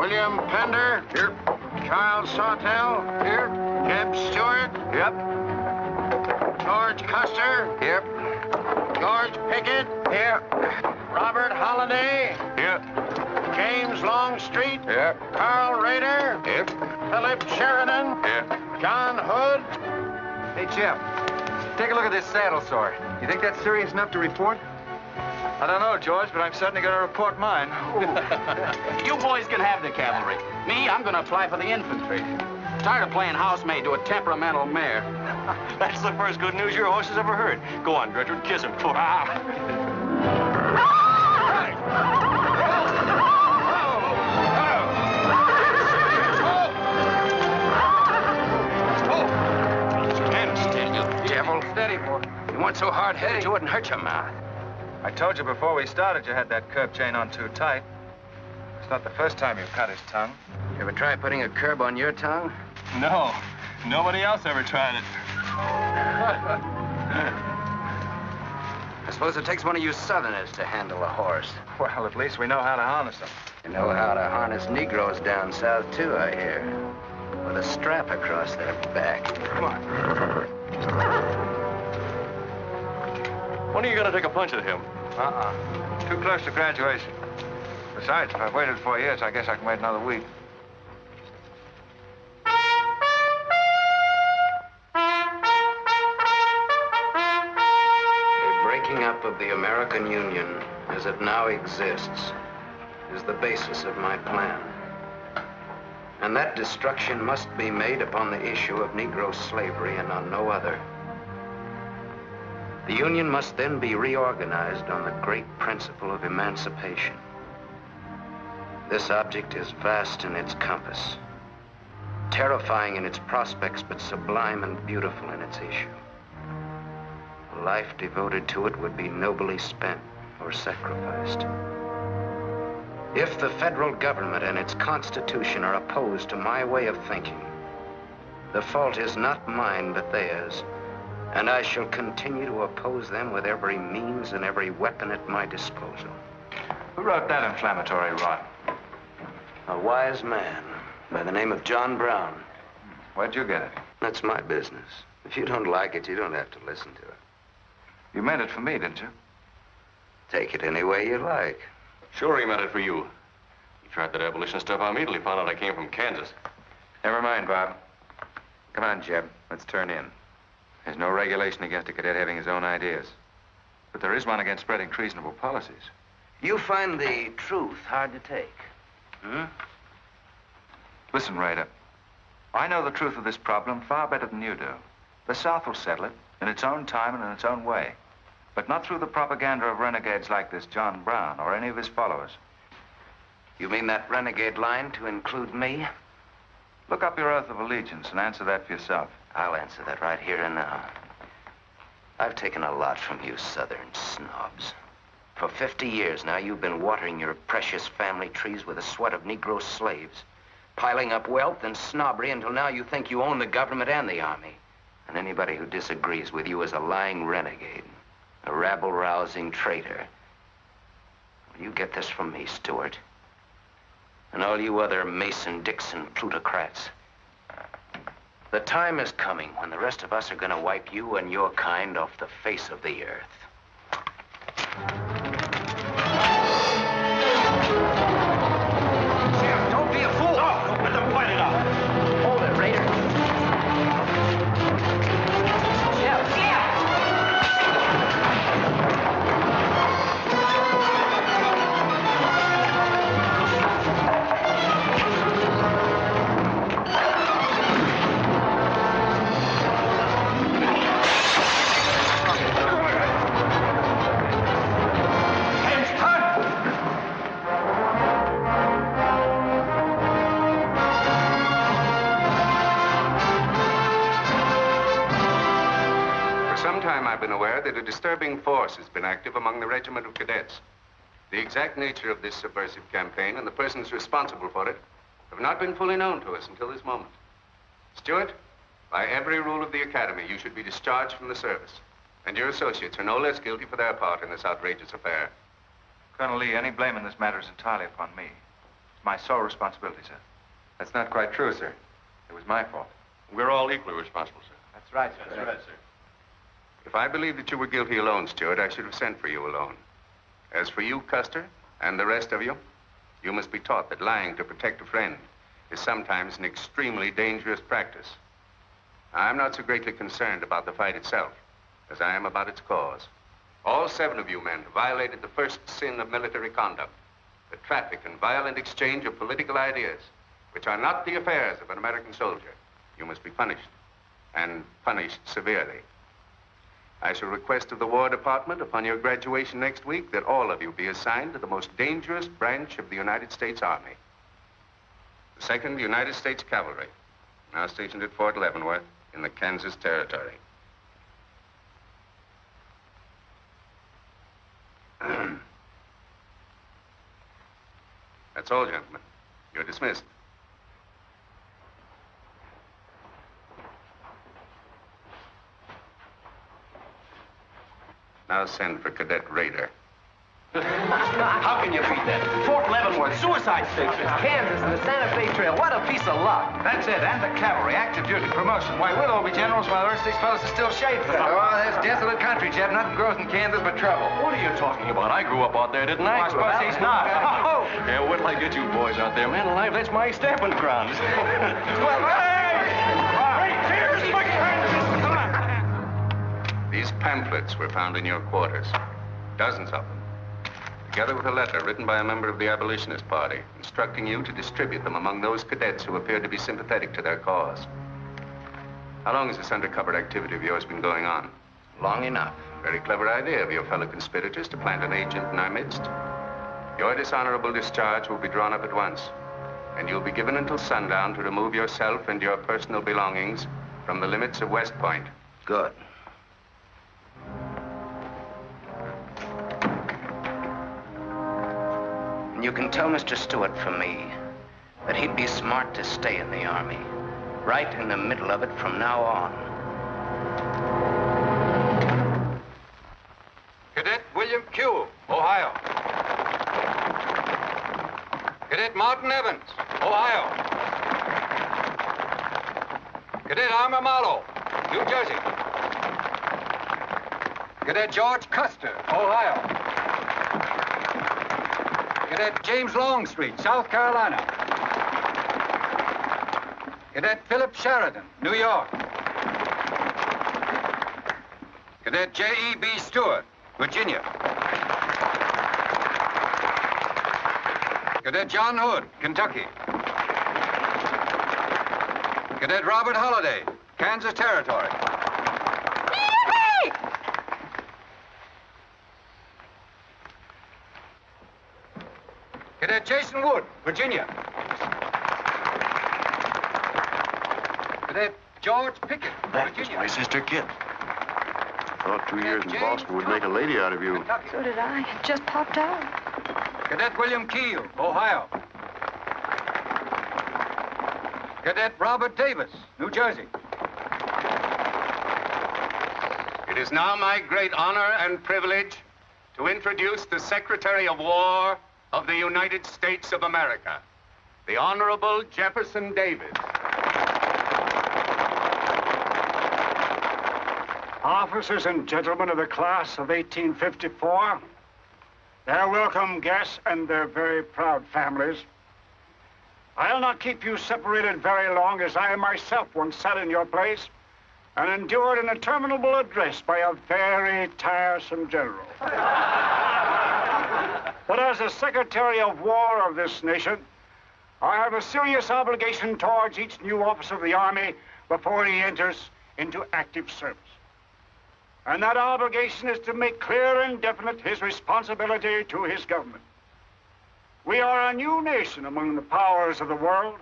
William Pender. Here. Charles Sawtell. Here. Jeb Stewart. Yep. George Custer. Yep. George Pickett. Here. Robert Holliday. Here. James Longstreet. Here. Carl Rader. Here. Philip Sheridan. Here. John Hood. Hey, Jim. Take a look at this saddle sore. You think that's serious enough to report? I don't know, George, but I'm certainly going to report mine. You boys can have the cavalry. Me, I'm going to apply for the infantry. Tired of playing housemaid to a temperamental mare. That's the first good news your horse has ever heard. Go on, Gertrude, kiss him for Stand still, you devil. Steady, boy. You weren't so hard-headed, you wouldn't hurt your mouth. I told you before we started you had that curb chain on too tight. It's not the first time you've cut his tongue. You ever try putting a curb on your tongue? No, nobody else ever tried it. I suppose it takes one of you Southerners to handle a horse. Well, at least we know how to harness them. You know how to harness Negroes down south, too, I hear. With a strap across their back. Come on. When are you going to take a punch at him? Too close to graduation. Besides, if I've waited 4 years, I guess I can wait another week. The breaking up of the American Union, as it now exists, is the basis of my plan. And that destruction must be made upon the issue of Negro slavery and on no other. The Union must then be reorganized on the great principle of emancipation. This object is vast in its compass, terrifying in its prospects, but sublime and beautiful in its issue. A life devoted to it would be nobly spent or sacrificed. If the federal government and its constitution are opposed to my way of thinking, the fault is not mine, but theirs. And I shall continue to oppose them with every means and every weapon at my disposal. Who wrote that inflammatory rot? A wise man by the name of John Brown. Where'd you get it? That's my business. If you don't like it, you don't have to listen to it. You meant it for me, didn't you? Take it any way you like. Sure he meant it for you. He tried that abolition stuff on me till he found out I came from Kansas. Never mind, Bob. Come on, Jeb. Let's turn in. There's no regulation against a cadet having his own ideas. But there is one against spreading treasonable policies. You find the truth hard to take, Listen, Rader. I know the truth of this problem far better than you do. The South will settle it in its own time and in its own way. But not through the propaganda of renegades like this John Brown or any of his followers. You mean that renegade line to include me? Look up your oath of allegiance and answer that for yourself. I'll answer that right here and now. I've taken a lot from you Southern snobs. For 50 years now, you've been watering your precious family trees with the sweat of Negro slaves, piling up wealth and snobbery until now you think you own the government and the army. And anybody who disagrees with you is a lying renegade, a rabble-rousing traitor. You get this from me, Stewart. And all you other Mason-Dixon plutocrats. The time is coming when the rest of us are going to wipe you and your kind off the face of the earth. Jim, don't be a fool! No, let them fight it out. Hold it, Raider. I've been aware that a disturbing force has been active among the regiment of cadets. The exact nature of this subversive campaign and the persons responsible for it have not been fully known to us until this moment. Stewart, by every rule of the academy, you should be discharged from the service. And your associates are no less guilty for their part in this outrageous affair. Colonel Lee, any blame in this matter is entirely upon me. It's my sole responsibility, sir. That's not quite true, sir. It was my fault. We're all equally responsible, sir. That's right, sir. That's right, sir. If I believed that you were guilty alone, Stewart, I should have sent for you alone. As for you, Custer, and the rest of you, you must be taught that lying to protect a friend is sometimes an extremely dangerous practice. I'm not so greatly concerned about the fight itself as I am about its cause. All 7 of you men have violated the first sin of military conduct, the traffic and violent exchange of political ideas, which are not the affairs of an American soldier. You must be punished, and punished severely. I shall request of the War Department upon your graduation next week that all of you be assigned to the most dangerous branch of the United States Army. The 2nd United States Cavalry, now stationed at Fort Leavenworth in the Kansas Territory. That's all, gentlemen. You're dismissed. Now send for Cadet Raider. How can you beat that? Fort Leavenworth, suicide station, Kansas, and the Santa Fe Trail. What a piece of luck. That's it, and the cavalry, active duty, promotion. Why, we'll all be generals while the rest of these felloas are still shade for it. Oh, that's desolate country, Jeff. Nothing grows in Kansas but trouble. What are you talking about? I grew up out there, didn't I? I suppose he's not. Oh! Yeah, wait till I get you boys out there. Man alive, that's my stamping ground. Well, These pamphlets were found in your quarters. Dozens of them. Together with a letter written by a member of the Abolitionist Party, instructing you to distribute them among those cadets who appeared to be sympathetic to their cause. How long has this undercover activity of yours been going on? Long enough. Very clever idea of your fellow conspirators to plant an agent in our midst. Your dishonorable discharge will be drawn up at once, and you'll be given until sundown to remove yourself and your personal belongings from the limits of West Point. Good. And you can tell Mr. Stewart from me that he'd be smart to stay in the Army, right in the middle of it from now on. Cadet William Q., Ohio. Cadet Martin Evans, Ohio. Cadet Armour Marlowe, New Jersey. Cadet George Custer, Ohio. Cadet James Longstreet, South Carolina. Cadet Philip Sheridan, New York. Cadet J.E.B. Stewart, Virginia. Cadet John Hood, Kentucky. Cadet Robert Holliday, Kansas Territory. Cadet Jason Wood, Virginia. Cadet George Pickett, Virginia. My sister Kit. Thought 2 years in Boston would make a lady out of you. Kentucky. So did I. It just popped out. Cadet William Keel, Ohio. Cadet Robert Davis, New Jersey. It is now my great honor and privilege to introduce the Secretary of War of the United States of America, the Honorable Jefferson Davis. Officers and gentlemen of the class of 1854, their welcome guests and their very proud families, I'll not keep you separated very long, as I myself once sat in your place and endured an interminable address by a very tiresome general. But as the Secretary of War of this nation, I have a serious obligation towards each new officer of the Army before he enters into active service. And that obligation is to make clear and definite his responsibility to his government. We are a new nation among the powers of the world.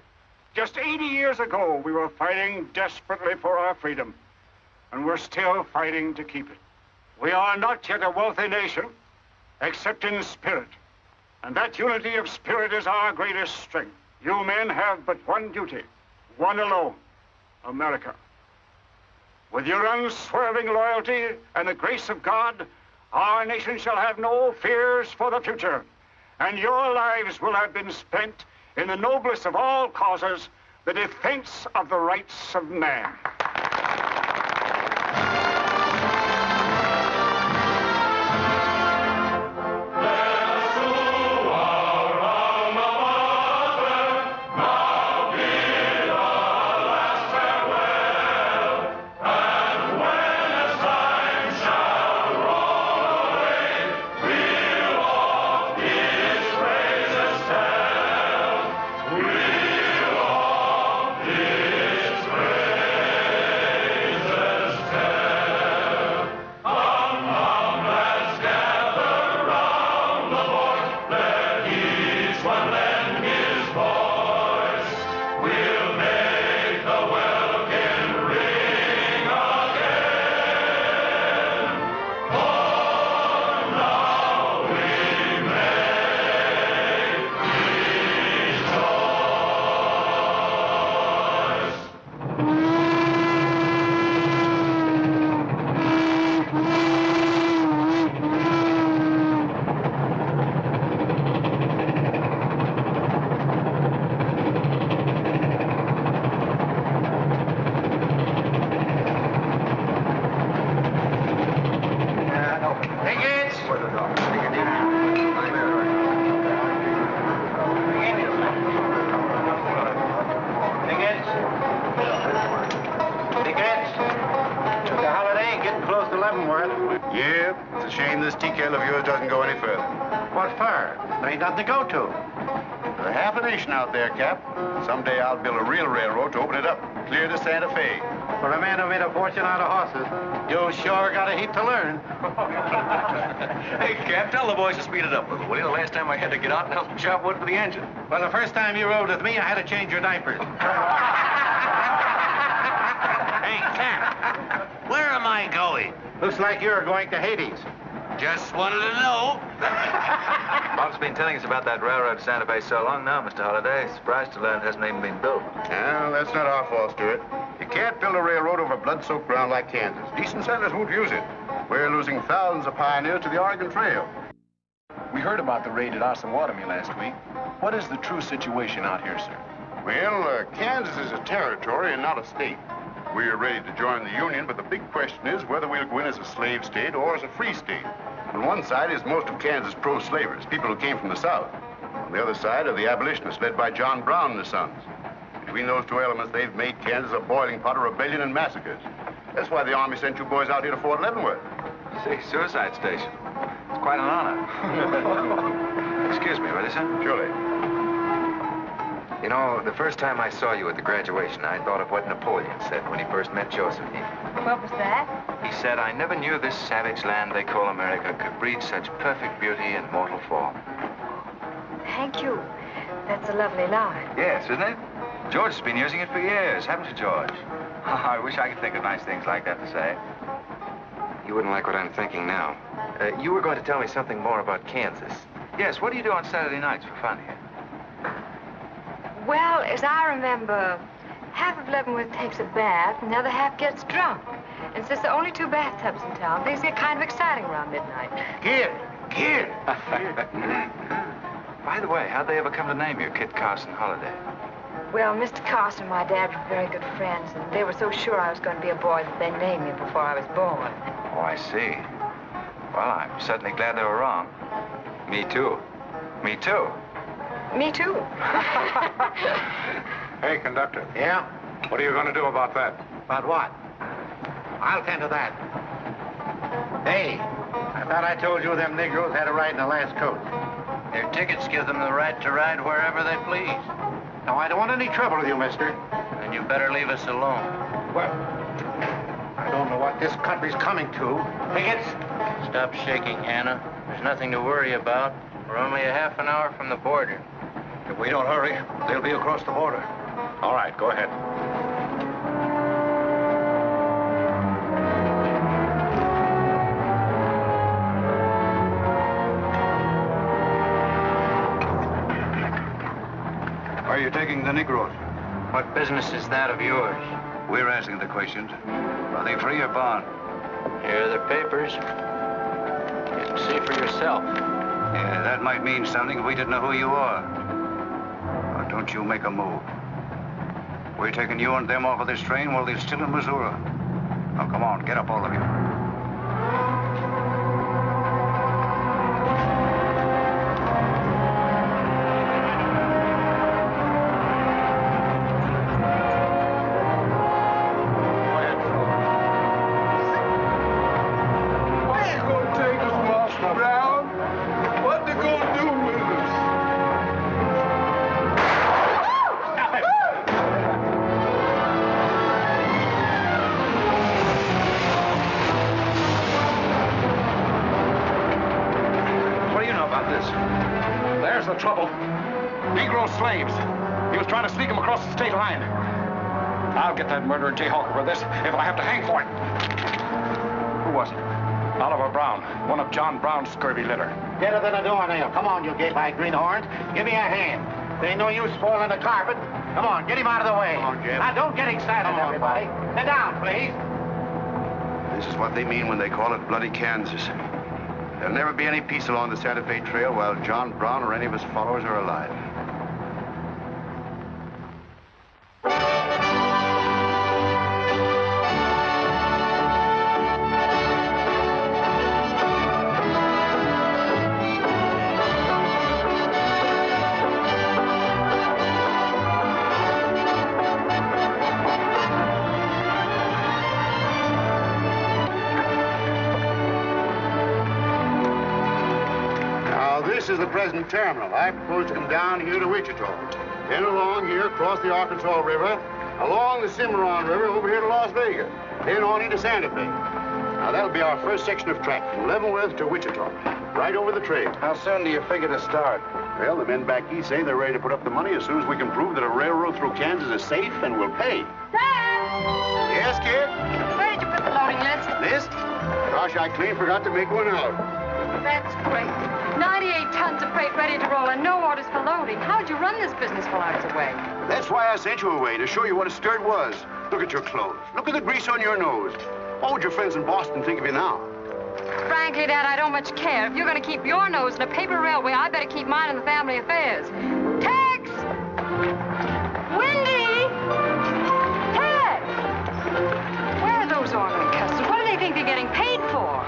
Just 80 years ago, we were fighting desperately for our freedom, and we're still fighting to keep it. We are not yet a wealthy nation, except in spirit. And that unity of spirit is our greatest strength. You men have but one duty, one alone, America. With your unswerving loyalty and the grace of God, our nation shall have no fears for the future. and your lives will have been spent in the noblest of all causes, the defense of the rights of man. Nothing to go to. There's half a nation out there, Cap. Someday I'll build a real railroad to open it up, clear to Santa Fe. For a man who made a fortune out of horses, you sure got a heap to learn. Hey, Cap, tell the boys to speed it up a little, will you? The last time I had to get out and help them chop wood for the engine. Well, the first time you rode with me, I had to change your diapers. Hey, Cap, where am I going? Looks like you're going to Hades. Just wanted to know. Bob's been telling us about that railroad to Santa Fe so long now, Mr. Holliday. Surprised to learn it hasn't even been built. Well, that's not our fault, Stuart. You can't build a railroad over blood-soaked ground like Kansas. Decent settlers won't use it. We're losing thousands of pioneers to the Oregon Trail. We heard about the raid at Osawatomie last week. What is the true situation out here, sir? Well, Kansas is a territory and not a state. We're ready to join the Union, but the big question is whether we'll go in as a slave state or as a free state. On one side is most of Kansas pro-slavers, people who came from the South. On the other side are the abolitionists, led by John Brown and his sons. Between those two elements, they've made Kansas a boiling pot of rebellion and massacres. That's why the Army sent you boys out here to Fort Leavenworth. See, suicide station. It's quite an honor. Excuse me, will you, sir? Surely. You know, the first time I saw you at the graduation, I thought of what Napoleon said when he first met Josephine. What was that? He said, I never knew this savage land they call America could breed such perfect beauty in mortal form. Thank you. That's a lovely line. Yes, isn't it? George has been using it for years, haven't you, George? I wish I could think of nice things like that to say. You wouldn't like what I'm thinking now. You were going to tell me something more about Kansas. Yes, what do you do on Saturday nights for fun here? Well, as I remember, half of Leavenworth takes a bath and the other half gets drunk. And since there are only 2 bathtubs in town, things get kind of exciting around midnight. Kid! By the way, how'd they ever come to name you Kid Carson Holliday? Well, Mr. Carson and my dad were very good friends, and they were so sure I was going to be a boy that they named me before I was born. Oh, I see. Well, I'm certainly glad they were wrong. Me too. Me too. Me too. Hey, conductor. Yeah? What are you going to do about that? About what? I'll tend to that. Hey, I thought I told you them Negroes had a right in the last coach. Their tickets give them the right to ride wherever they please. Now, I don't want any trouble with you, mister. Then you better leave us alone. Well, I don't know what this country's coming to. Tickets? Stop shaking, Hannah. There's nothing to worry about. We're only a half an hour from the border. If we don't hurry, they'll be across the border. All right, go ahead. Are you taking the Negroes? What business is that of yours? We're asking the questions. Are they free or bond? Here are the papers. You can see for yourself. Yeah, that might mean something if we didn't know who you are. Now, don't you make a move. We're taking you and them off of this train while they're still in Missouri. Now, come on, get up, all of you. There's the trouble. Negro slaves. He was trying to sneak them across the state line. I'll get that murderer Jayhawk over this if I have to hang for it. Who was it? Oliver Brown, one of John Brown's scurvy litter. Better than a doornail. Come on, you gay-eyed greenhorns. Give me a hand. There ain't no use spoiling the carpet. Come on, get him out of the way. Come on, Jim. Now, don't get excited, everybody. Sit down, please. This is what they mean when they call it bloody Kansas. There'll never be any peace along the Santa Fe Trail while John Brown or any of his followers are alive. This is the present terminal. I propose to come down here to Wichita, then along here, across the Arkansas River, along the Cimarron River, over here to Las Vegas, then on into Santa Fe. Now, that'll be our first section of track from Leavenworth to Wichita, right over the trail. How soon do you figure to start? Well, the men back east say they're ready to put up the money as soon as we can prove that a railroad through Kansas is safe and will pay. Dad! Yes, kid? Where did you put the loading list? List? Gosh, I clean forgot to make one out. That's great. 98 tons of freight ready to roll and no orders for loading. How'd you run this business while I was away? That's why I sent you away, to show you what a skirt was. Look at your clothes. Look at the grease on your nose. What would your friends in Boston think of you now? Frankly, Dad, I don't much care. If you're going to keep your nose in a paper railway, I better keep mine in the family affairs. Tex! Wendy! Tex! Where are those ornery customers? What do they think they're getting paid for?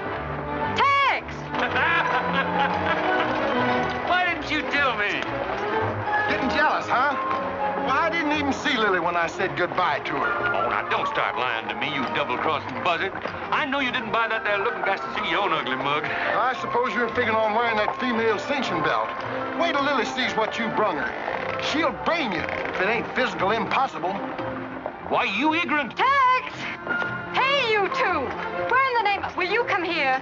Tex! Why didn't you tell me? Getting jealous, huh? Well, I didn't even see Lily when I said goodbye to her. Oh, now don't start lying to me, you double-crossing buzzard. I know you didn't buy that there looking glass to see your own ugly mug. I suppose you're figuring on wearing that female cinching belt. Wait till Lily sees what you brung her. She'll brain you if it ain't physical impossible. Why, you ignorant. Tex! Hey, you two! Where in the name of... Will you come here?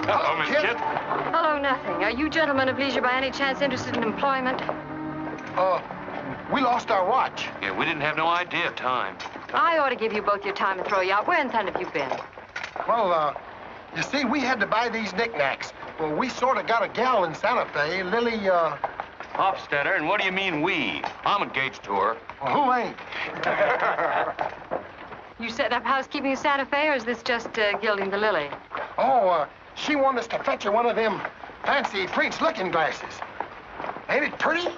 Hello, Miss Kit. Hello, nothing. Are you gentlemen of leisure by any chance interested in employment? We lost our watch. Yeah, we didn't have no idea of time. I ought to give you both your time and throw you out. Where in thunder have you been? Well, you see, we had to buy these knickknacks. Well, we sort of got a gal in Santa Fe, Lily, Hofstadter, and what do you mean we? I'm engaged to her. Well, who ain't? You setting up housekeeping in Santa Fe, or is this just gilding the lily? Oh, she wanted us to fetch her one of them fancy French looking glasses. Ain't it pretty?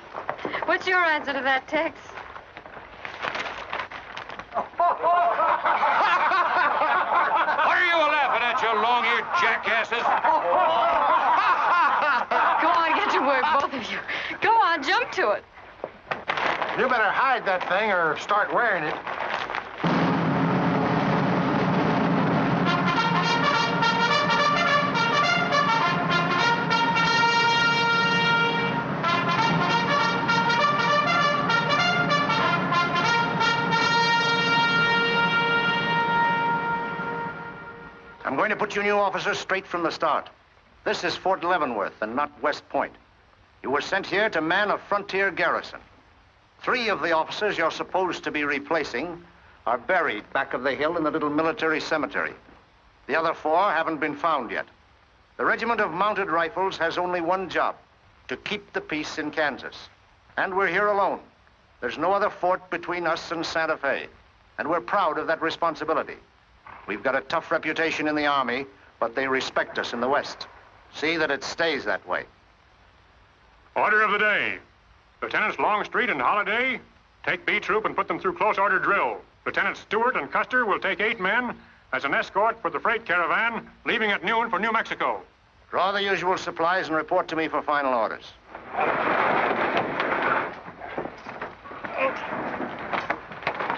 What's your answer to that, Tex? What are you laughing at, you long-eared jackasses? Go on, get to work, both of you. Go on, jump to it. You better hide that thing or start wearing it. I'm going to put you new officers straight from the start. This is Fort Leavenworth and not West Point. You were sent here to man a frontier garrison. 3 of the officers you're supposed to be replacing are buried back of the hill in the little military cemetery. The other 4 haven't been found yet. The Regiment of Mounted Rifles has only one job, to keep the peace in Kansas. And we're here alone. There's no other fort between us and Santa Fe, and we're proud of that responsibility. We've got a tough reputation in the Army, but they respect us in the West. See that it stays that way. Order of the day. Lieutenants Longstreet and Holliday take B Troop and put them through close order drill. Lieutenants Stewart and Custer will take 8 men as an escort for the freight caravan leaving at noon for New Mexico. Draw the usual supplies and report to me for final orders.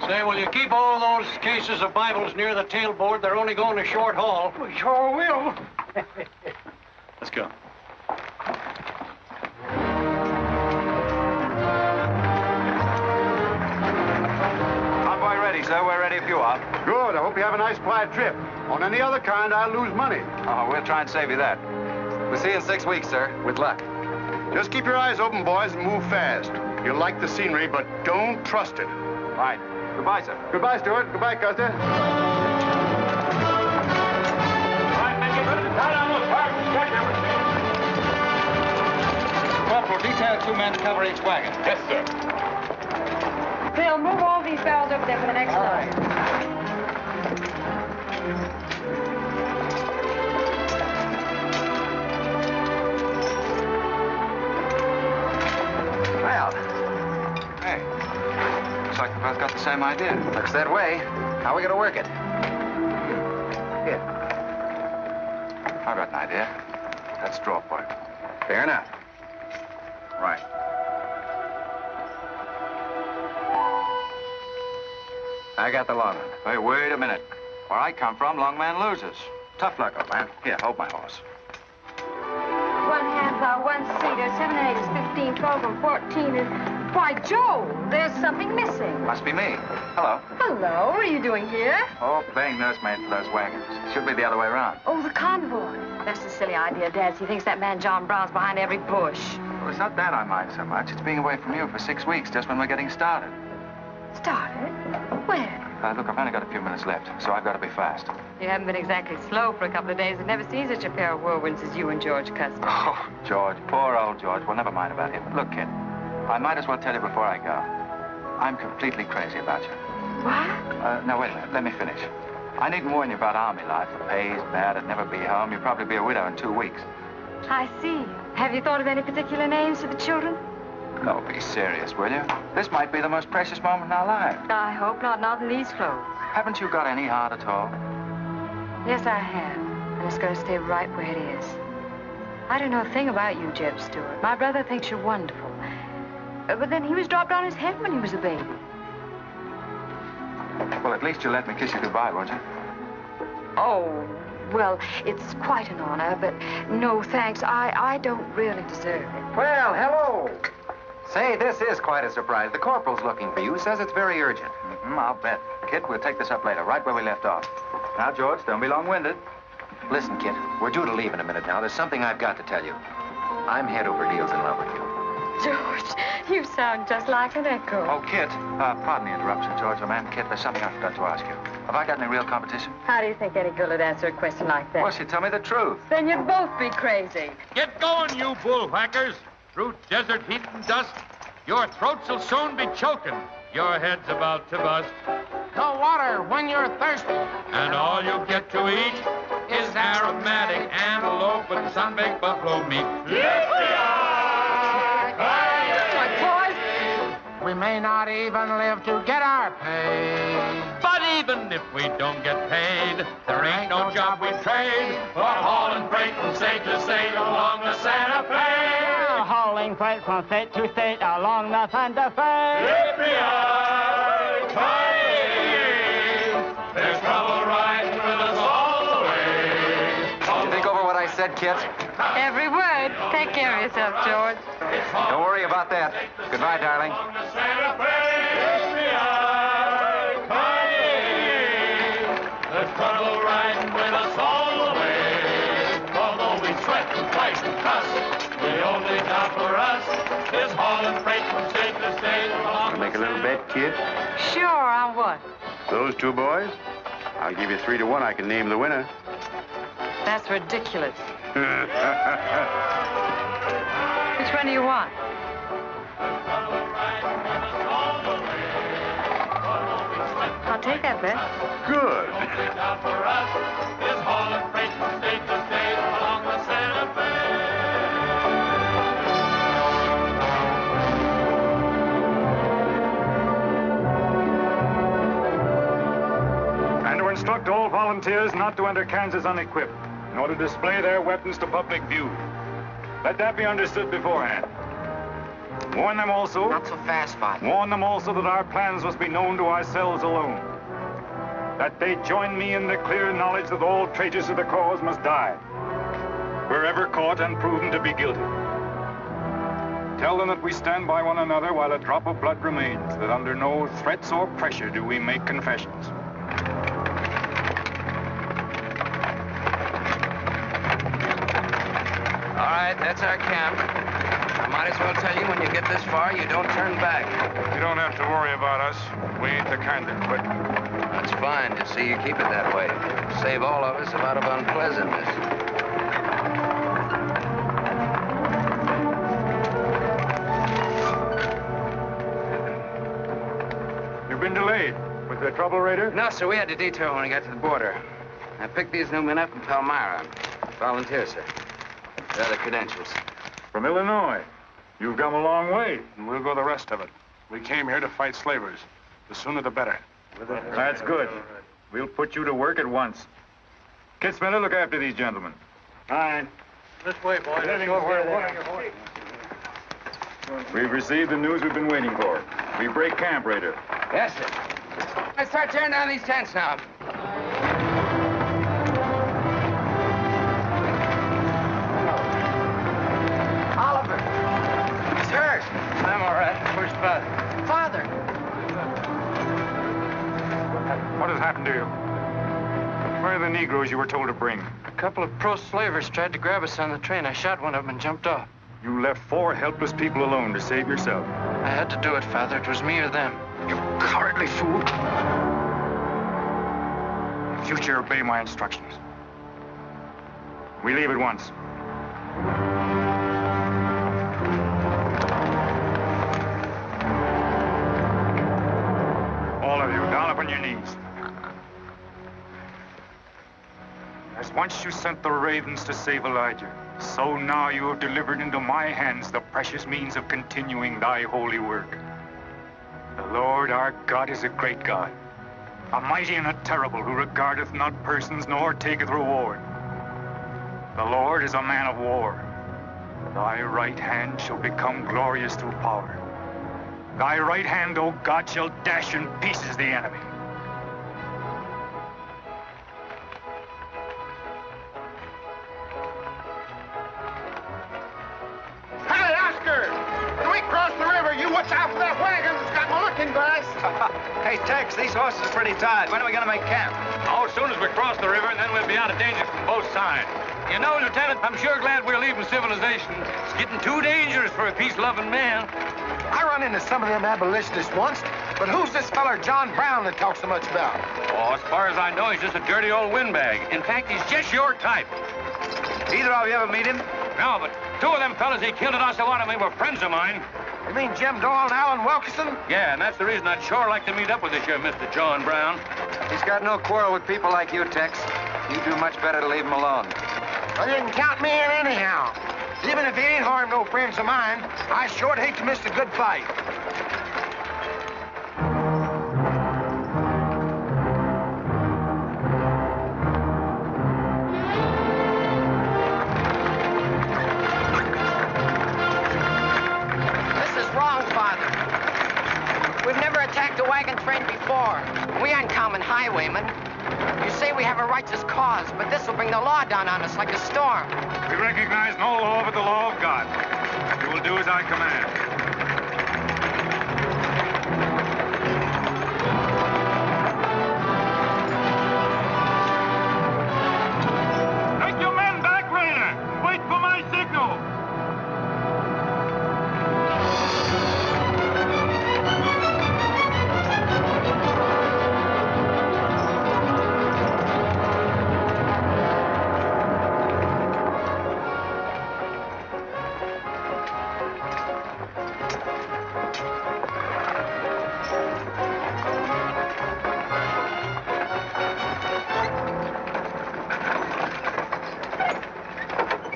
Say, will you keep all those cases of Bibles near the tailboard? They're only going a short haul. We sure will. Let's go. Convoy ready, sir. We're ready if you are. Good. I hope you have a nice, quiet trip. On any other kind, I'll lose money. Oh, we'll try and save you that. We'll see you in 6 weeks, sir. With luck. Just keep your eyes open, boys, and move fast. You'll like the scenery, but don't trust it. Right. Goodbye, sir. Goodbye, Stewart. Goodbye, Custer. Corporal, detail 2 men to cover each wagon. Yes, sir. Bill, move all these barrels over there for the next line. Well, Hey. Looks like we both got the same idea. looks that way. How are we going to work it? Here. I've got an idea. Let's draw for it. Fair enough. Right. I got the long one. Hey, wait a minute. Where I come from, long man loses. Tough luck, old man. Here, hold my horse. 1 half hour, 1 seater, 7 and 8 is 15, 12 and 14 is... Why, Joe, there's something missing. Must be me. Hello. Hello, what are you doing here? Oh, playing nursemaid for those wagons. Should be the other way around. Oh, the convoy. That's a silly idea, Dad. He thinks that man John Brown's behind every bush. Well, it's not that I mind so much. It's being away from you for 6 weeks, just when we're getting started. Started? When? Look, I've only got a few minutes left, so I've got to be fast. You haven't been exactly slow for a couple of days. I've never seen such a pair of whirlwinds as you and George Custer. Oh, George, poor old George. Well, never mind about him. Look, kid, I might as well tell you before I go. I'm completely crazy about you. What? Now, wait a minute. Let me finish. I needn't warn you about army life. The pay's bad. I'd never be home. You'd probably be a widow in 2 weeks. I see. Have you thought of any particular names for the children? No, be serious, will you? This might be the most precious moment in our lives. I hope not, not in these clothes. Haven't you got any heart at all? Yes, I have. And it's going to stay right where it is. I don't know a thing about you, Jeb Stewart. My brother thinks you're wonderful. But then he was dropped on his head when he was a baby. Well, at least you'll let me kiss you goodbye, won't you? Oh, well, it's quite an honor, but no thanks. I don't really deserve it. Well, hello. Say, this is quite a surprise. The corporal's looking for you. Says it's very urgent. I'll bet. Kid, we'll take this up later, right where we left off. Now, George, don't be long-winded. Listen, kid, we're due to leave in a minute now. There's something I've got to tell you. I'm head over heels in love with you. George, you sound just like an echo. Oh, Kit, pardon the interruption, George, old man. Kit, there's something I forgot to ask you. Have I got any real competition? How do you think any girl would answer a question like that? Well, she'd tell me the truth. Then you'd both be crazy. Get going, you bullwhackers. Through desert heat and dust, your throats will soon be choking. Your head's about to bust. No water when you're thirsty. And all you get to eat is aromatic antelope and sun-baked buffalo meat. We may not even live to get our pay. But even if we don't get paid, there ain't no job we'd trade for hauling freight from state to state along the Santa Fe. Hauling freight from state to state along the Santa Fe. There's trouble riding with us all the way. Did you think over what I said, Kit? Every word. Take care of yourself, George. Don't worry about that. Goodbye, darling. There's trouble riding with us all the way. Although we sweat and fight and cuss, the only job for us is hauling freight from state to state. Want to make a little bet, kid? Sure, on what? Those 2 boys? I'll give you 3 to 1. I can name the winner. That's ridiculous. Which one do you want? I'll take that bet. Good. For us is hauling freight from state to state along the Santa Fe. instruct all volunteers not to enter Kansas unequipped, nor to display their weapons to public view. Let that be understood beforehand. Warn them also... Not so fast, Father. Warn them also that our plans must be known to ourselves alone. That they join me in the clear knowledge that all traitors to the cause must die, wherever caught and proven to be guilty. Tell them that we stand by one another while a drop of blood remains, that under no threats or pressure do we make confessions. All right, that's our camp. I might as well tell you when you get this far, you don't turn back. You don't have to worry about us. We ain't the kind that quit. That's fine to see you keep it that way. Save all of us a lot of unpleasantness. You've been delayed. Was there trouble, Raider? No, sir, we had to detour when we got to the border. I picked these new men up from Palmyra. Volunteer, sir. They're the credentials. From Illinois. You've come a long way. And we'll go the rest of it. We came here to fight slavers. The sooner the better. That's good. We'll put you to work at once. Kid Spinner, look after these gentlemen. Fine. This way, boys. We've received the news we've been waiting for. We break camp, Raider. Yes, sir. Let's start tearing down these tents now. Oliver. He's hurt. I'm all right. Where's Father? Father. What has happened to you? Where are the Negroes you were told to bring? A couple of pro-slavers tried to grab us on the train. I shot one of them and jumped off. You left 4 helpless people alone to save yourself. I had to do it, Father. It was me or them. You cowardly fool. In future, obey my instructions. We leave at once. All of you, down upon your knees. As once you sent the ravens to save Elijah, so now you have delivered into my hands the precious means of continuing thy holy work. The Lord our God is a great God, a mighty and a terrible, who regardeth not persons nor taketh reward. The Lord is a man of war. Thy right hand shall become glorious through power. Thy right hand, O God, shall dash in pieces the enemy. Hey, Oscar! When we cross the river, you watch out for that wagon that's got my looking glass. Hey, Tex, these horses are pretty tired. When are we going to make camp? Oh, as soon as we cross the river, and then we'll be out of danger from both sides. You know, Lieutenant, I'm sure glad we're leaving civilization. It's getting too dangerous for a peace-loving man. I run into some of them abolitionists once, but who's this feller John Brown that talks so much about? Oh, as far as I know, he's just a dirty old windbag. In fact, he's just your type. Either of you ever meet him? No, but 2 of them fellas he killed at Osawatomie were friends of mine. You mean Jim Doyle and Alan Wilkerson? Yeah, and that's the reason I'd sure like to meet up with this here Mr. John Brown. He's got no quarrel with people like you, Tex. You do much better to leave him alone. Well, you can count me in anyhow. Even if he ain't harmed no friends of mine, I sure hate to miss a good fight. This is wrong, Father. We've never attacked a wagon train before. We aren't common highwaymen. You say we have a righteous cause, but this will bring the law down on us like a storm. We recognize no law but the law of God. You will do as I command. Take your men back, Raider! Wait for my signal!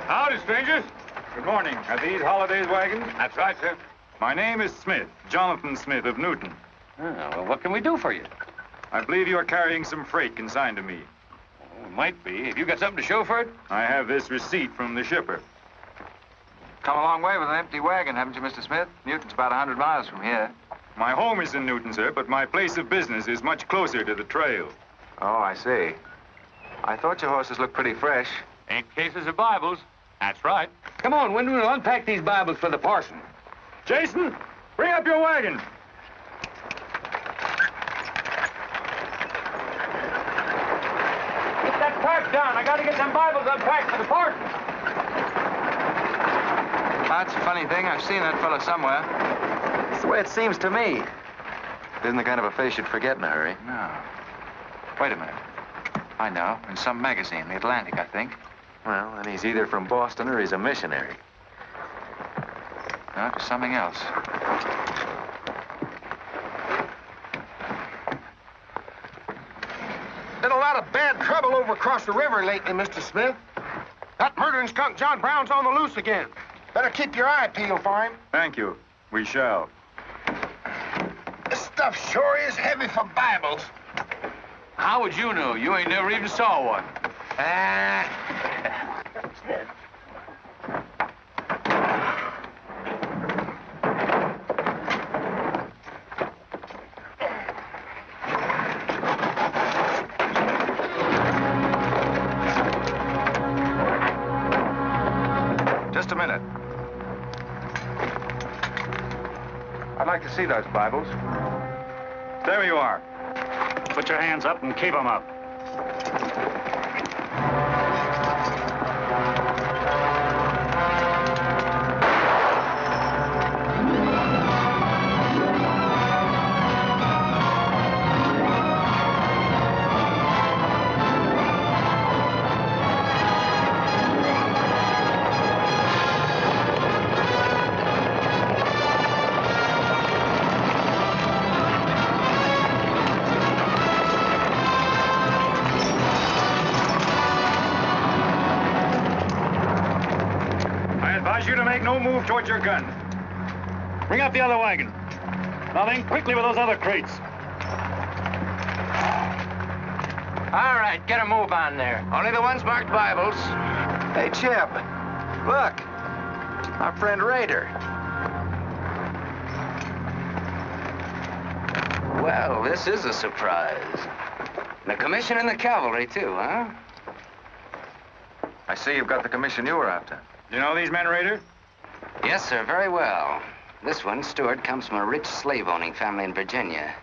Howdy, strangers. Good morning. Are these Holiday's wagons? That's right, sir. My name is Smith, Jonathan Smith of Newton. Oh, well, what can we do for you? I believe you are carrying some freight consigned to me. Oh, it might be. Have you got something to show for it? I have this receipt from the shipper. Come a long way with an empty wagon, haven't you, Mr. Smith? Newton's about 100 miles from here. My home is in Newton, sir, but my place of business is much closer to the trail. Oh, I see. I thought your horses looked pretty fresh. Ain't cases of Bibles. That's right. Come on, Wyndham, we'll unpack these Bibles for the parson. Jason, bring up your wagon. Get that pack down. I gotta get them Bibles unpacked for the parson. That's a funny thing. I've seen that fellow somewhere. It's the way it seems to me. It isn't the kind of a face you'd forget in a hurry. No. Wait a minute. I know. In some magazine, The Atlantic, I think. Well, then he's either from Boston or he's a missionary. No, it was something else. Been a lot of bad trouble over across the river lately, Mr. Smith. That murdering skunk John Brown's on the loose again. Better keep your eye peeled for him. Thank you. We shall. This stuff sure is heavy for Bibles. How would you know? You ain't never even saw one. Just a minute. I'd like to see those Bibles. There you are. Put your hands up and keep them up. Move towards your gun. Bring up the other wagon. Now then, quickly with those other crates. All right, get a move on there. Only the ones marked Bibles. Hey, Chip. Look. Our friend Rader. Well, this is a surprise. The commission in the cavalry, too, huh? I see you've got the commission you were after. You know these men, Rader? Yes, sir, very well. This one, Stewart, comes from a rich slave-owning family in Virginia.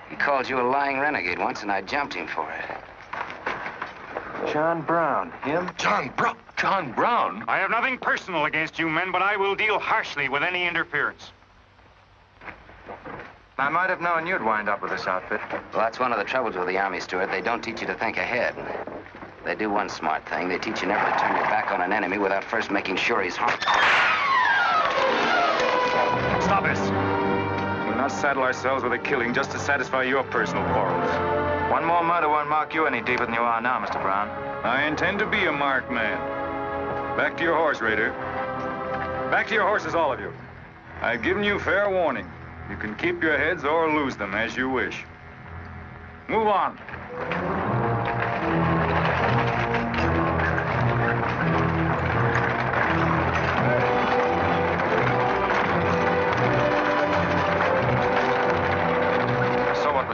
He called you a lying renegade once, and I jumped him for it. John Brown, him? John Brown? John Brown? I have nothing personal against you men, but I will deal harshly with any interference. I might have known you'd wind up with this outfit. Well, that's one of the troubles with the Army, Stewart. They don't teach you to think ahead. They do one smart thing. They teach you never to turn your back on an enemy without first making sure he's harmed. Stop this. We'll not saddle ourselves with a killing just to satisfy your personal quarrels. One more murder won't mark you any deeper than you are now, Mr. Brown. I intend to be a marked man. Back to your horse, Rader. Back to your horses, all of you. I've given you fair warning. You can keep your heads or lose them as you wish. Move on.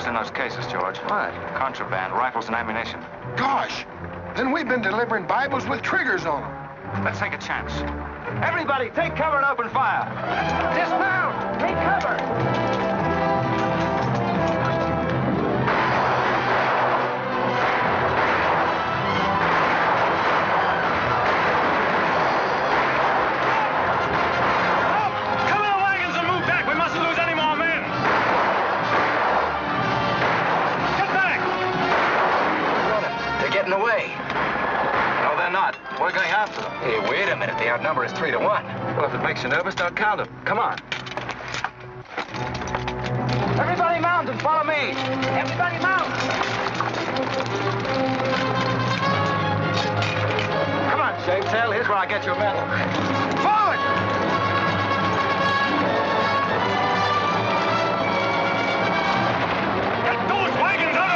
In those cases, George. What? Contraband, rifles and ammunition. Gosh, then we've been delivering Bibles with triggers on them. Let's take a chance. Everybody, take cover and open fire. Dismount! Take cover! We're going after them. Hey, wait a minute. The outnumber is 3 to 1. Well, if it makes you nervous, don't count them. Come on. Everybody mount and follow me. Everybody mount. Come on, Shavetail. Here's where I get your medal. Forward! Get those wagons out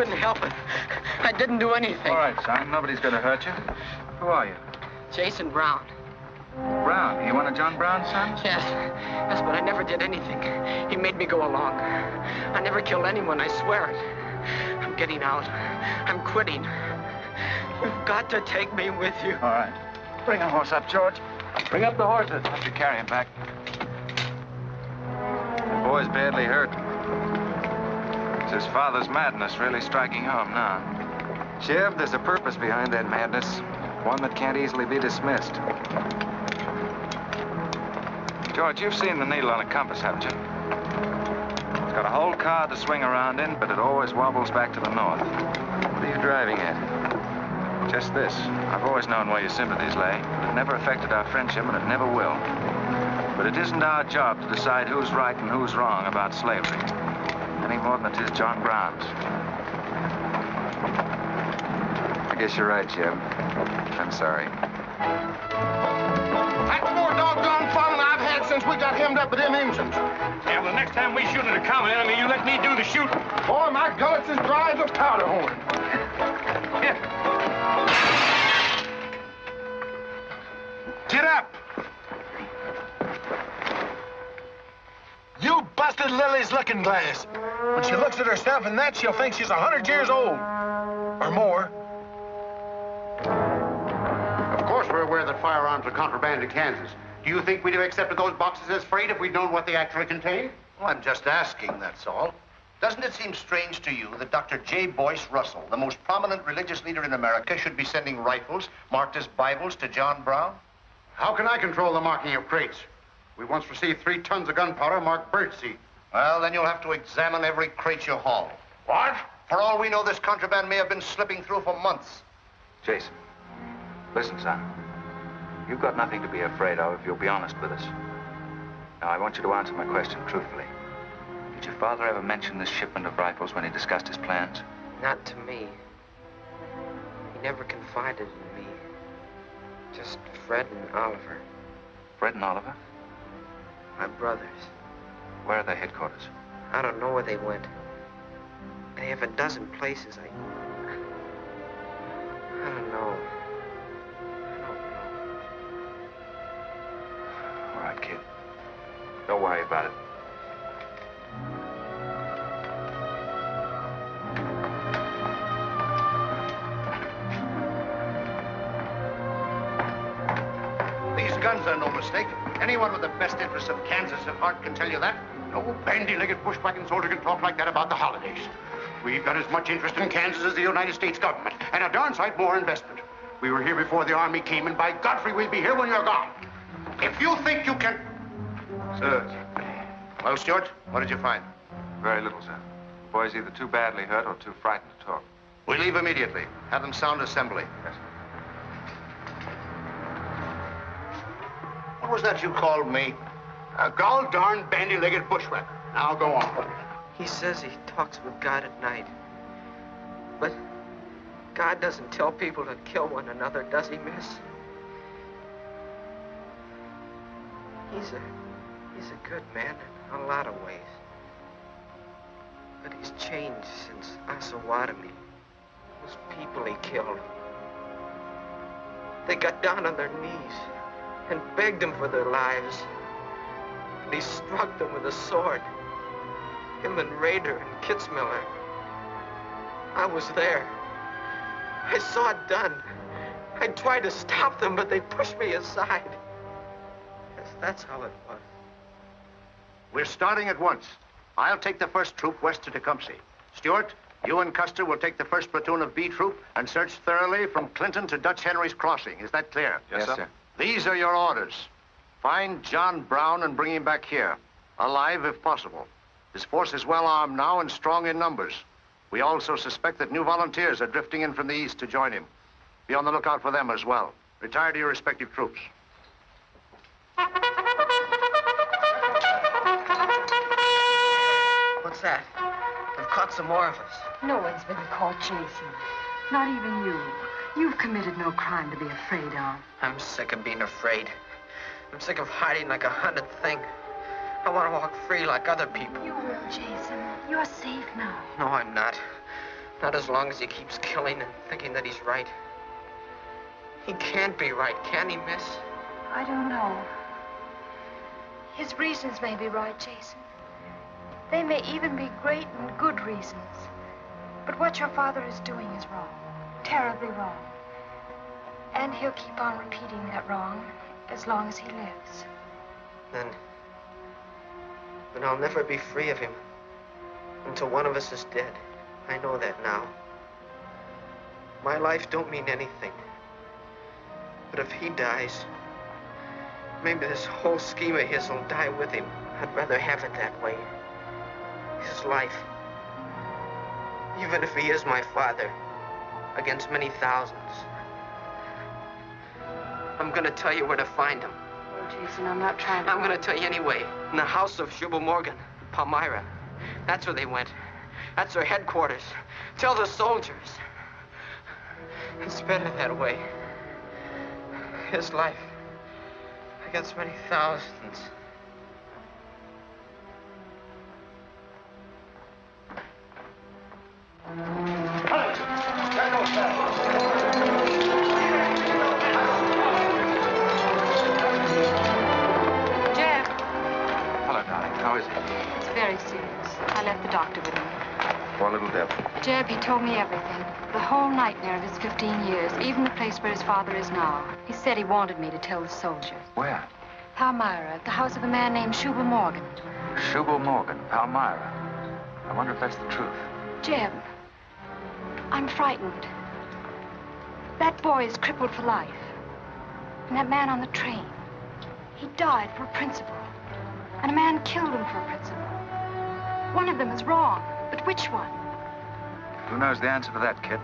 couldn't help it. I didn't do anything. All right, son. Nobody's going to hurt you. Who are you? Jason Brown. Brown. You one of John Brown's sons? Yes. Yes, but I never did anything. He made me go along. I never killed anyone, I swear it. I'm getting out. I'm quitting. You've got to take me with you. All right. Bring a horse up, George. Bring up the horses. Have to carry him back. The boy's badly hurt. It's his father's madness really striking home now. Chev, there's a purpose behind that madness. One that can't easily be dismissed. George, you've seen the needle on a compass, haven't you? It's got a whole car to swing around in, but it always wobbles back to the north. What are you driving at? Just this. I've always known where your sympathies lay. It never affected our friendship, and it never will. But it isn't our job to decide who's right and who's wrong about slavery. Any more than it is John Brown's. I guess you're right, Jim. I'm sorry. That's more doggone fun than I've had since we got hemmed up with them engines. Yeah, well, the next time we shoot at a common enemy, you let me do the shooting. Boy, my gullets as dry as a powder horn. Get up! You busted Lily's looking glass. When she looks at herself in that, she'll think she's 100 years old. Or more. Of course we're aware that firearms are contraband in Kansas. Do you think we'd have accepted those boxes as freight if we'd known what they actually contained? Well, I'm just asking, that's all. Doesn't it seem strange to you that Dr. J. Boyce Russell, the most prominent religious leader in America, should be sending rifles marked as Bibles to John Brown? How can I control the marking of crates? We once received 3 tons of gunpowder marked birdseed. Well, then you'll have to examine every crate you haul. What? For all we know, this contraband may have been slipping through for months. Jason, listen, son. You've got nothing to be afraid of if you'll be honest with us. Now, I want you to answer my question truthfully. Did your father ever mention this shipment of rifles when he discussed his plans? Not to me. He never confided in me. Just Fred and Oliver. Fred and Oliver? My brothers. Where are their headquarters? I don't know where they went. They have a dozen places. I don't know. All right, kid. Don't worry about it. These guns are no mistake. Anyone with the best interests of Kansas at heart can tell you that. No bandy-legged bushwhacking soldier can talk like that about the holidays. We've got as much interest in Kansas as the United States government, and a darn sight more investment. We were here before the Army came, and by Godfrey, we'll be here when you're gone. If you think you can... Sir. Well, Stuart, what did you find? Very little, sir. The boy's either too badly hurt or too frightened to talk. We leave immediately. Have them sound assembly. Yes, sir. What was that you called me? A gall-darn bandy-legged bushwhacker. Now go on. He says he talks with God at night. But God doesn't tell people to kill one another, does he, miss? He's a good man in a lot of ways. But he's changed since Osawatomie. Those people he killed. They got down on their knees and begged him for their lives. And he struck them with a sword. Him and Rader and Kitzmiller. I was there. I saw it done. I tried to stop them, but they pushed me aside. Yes, that's how it was. We're starting at once. I'll take the first troop west to Tecumseh. Stuart, you and Custer will take the first platoon of B Troop and search thoroughly from Clinton to Dutch Henry's Crossing. Is that clear? Yes, sir. These are your orders. Find John Brown and bring him back here, alive if possible. His force is well armed now and strong in numbers. We also suspect that new volunteers are drifting in from the east to join him. Be on the lookout for them as well. Retire to your respective troops. What's that? They've caught some more of us. No one's been caught, Jason. Not even you. You've committed no crime to be afraid of. I'm sick of being afraid. I'm sick of hiding like a hunted thing. I want to walk free like other people. You will, Jason. You're safe now. No, I'm not. Not as long as he keeps killing and thinking that he's right. He can't be right, can he, miss? I don't know. His reasons may be right, Jason. They may even be great and good reasons. But what your father is doing is wrong. Terribly wrong. And he'll keep on repeating that wrong as long as he lives. Then I'll never be free of him until one of us is dead. I know that now. My life don't mean anything. But if he dies, maybe this whole scheme of his will die with him. I'd rather have it that way. His life. Even if he is my father, against many thousands. I'm gonna tell you where to find him. Oh, Jason, I'm not trying to... I'm gonna tell you anyway. In the house of Jubal Morgan, Palmyra. That's where they went. That's their headquarters. Tell the soldiers. It's better that way. His life against many thousands. Jeb. Hello, darling. How is he? It's very serious. I left the doctor with him. Poor little devil. Jeb, he told me everything. The whole nightmare of his 15 years, even the place where his father is now. He said he wanted me to tell the soldiers. Where? Palmyra, at the house of a man named Jubal Morgan. Jubal Morgan, Palmyra. I wonder if that's the truth. Jeb, I'm frightened. That boy is crippled for life. And that man on the train, he died for a principle. And a man killed him for a principle. One of them is wrong, but which one? Who knows the answer to that, kid?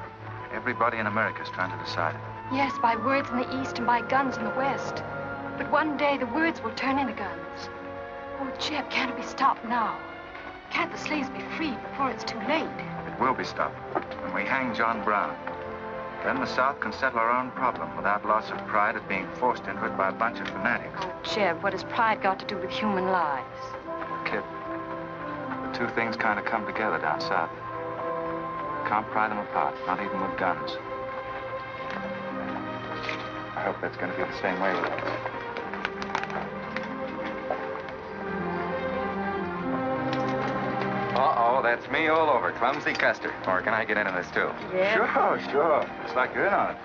Everybody in America's trying to decide it. Yes, by words in the East and by guns in the West. But one day the words will turn into guns. Oh, Jeb, can't it be stopped now? Can't the slaves be freed before it's too late? It will be stopped when we hang John Brown. Then the South can settle our own problem without loss of pride at being forced into it by a bunch of fanatics. Oh, Jeb, what has pride got to do with human lives? Kid, the two things kind of come together down south. Can't pry them apart, not even with guns. I hope that's going to be the same way with us. Uh-oh, that's me all over. Clumsy Custer. Or can I get into this, too? Yeah. Sure. It's like you're in on it.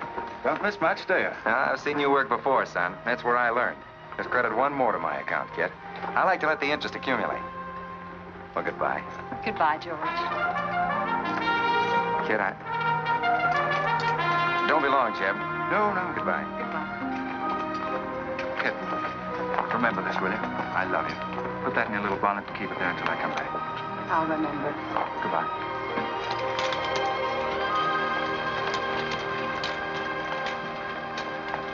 Don't miss much, do you? I've seen you work before, son. That's where I learned. Just credit one more to my account, kid. I like to let the interest accumulate. Well, goodbye. Goodbye, George. Kid, don't be long, Jeb. No. Goodbye. Kid, remember this, will you? I love you. Put that in your little bonnet and keep it there until I come back. I'll remember. Goodbye.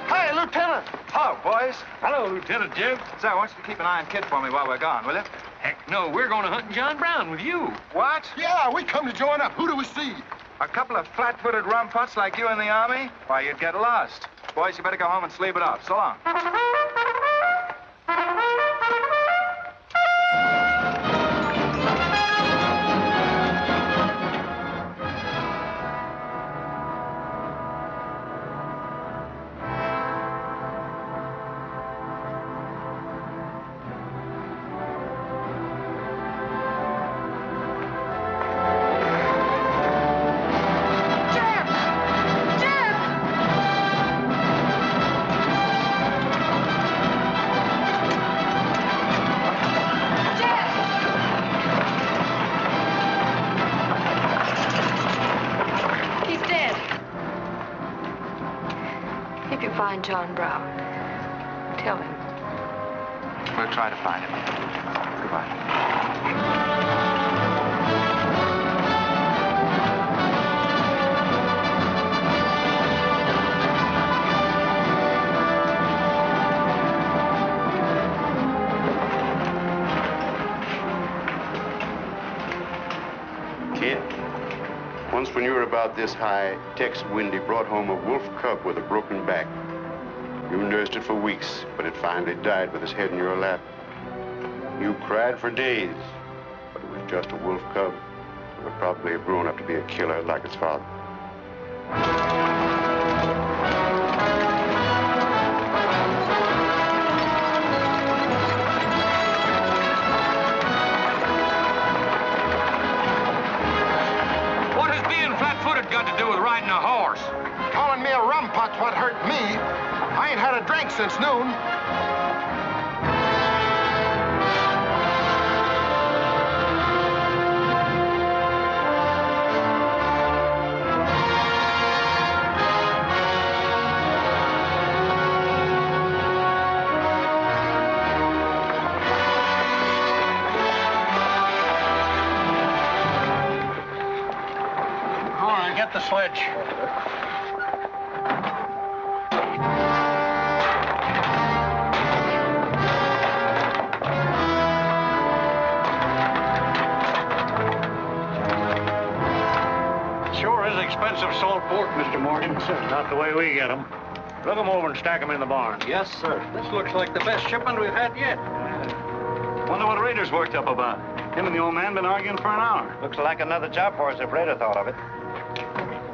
Hey, Lieutenant! Hello, boys. Hello, Lieutenant Jeb. Say, I want you to keep an eye on Kid for me while we're gone, will you? Heck no, we're going to hunt John Brown with you. What? Yeah, we come to join up. Who do we see? A couple of flat-footed rumputs like you in the Army? Why, you'd get lost. Boys, you better go home and sleep it off. So long. John Brown. Tell him. We'll try to find him. Goodbye. Kid, once when you were about this high, Tex Windy brought home a wolf cub with a broken back. You nursed it for weeks, but it finally died with its head in your lap. You cried for days, but it was just a wolf cub. Would probably have grown up to be a killer like his father. What has being flat-footed got to do with riding a horse? Calling me a rumput's what hurt me. I ain't had a drink since noon. Get the sledge. Sure is expensive salt pork, Mr. Morgan. Not the way we get them. Look them over and stack them in the barn. Yes, sir. This looks like the best shipment we've had yet. Wonder what Rader's worked up about. Him and the old man been arguing for an hour. Looks like another job for us if Raider thought of it.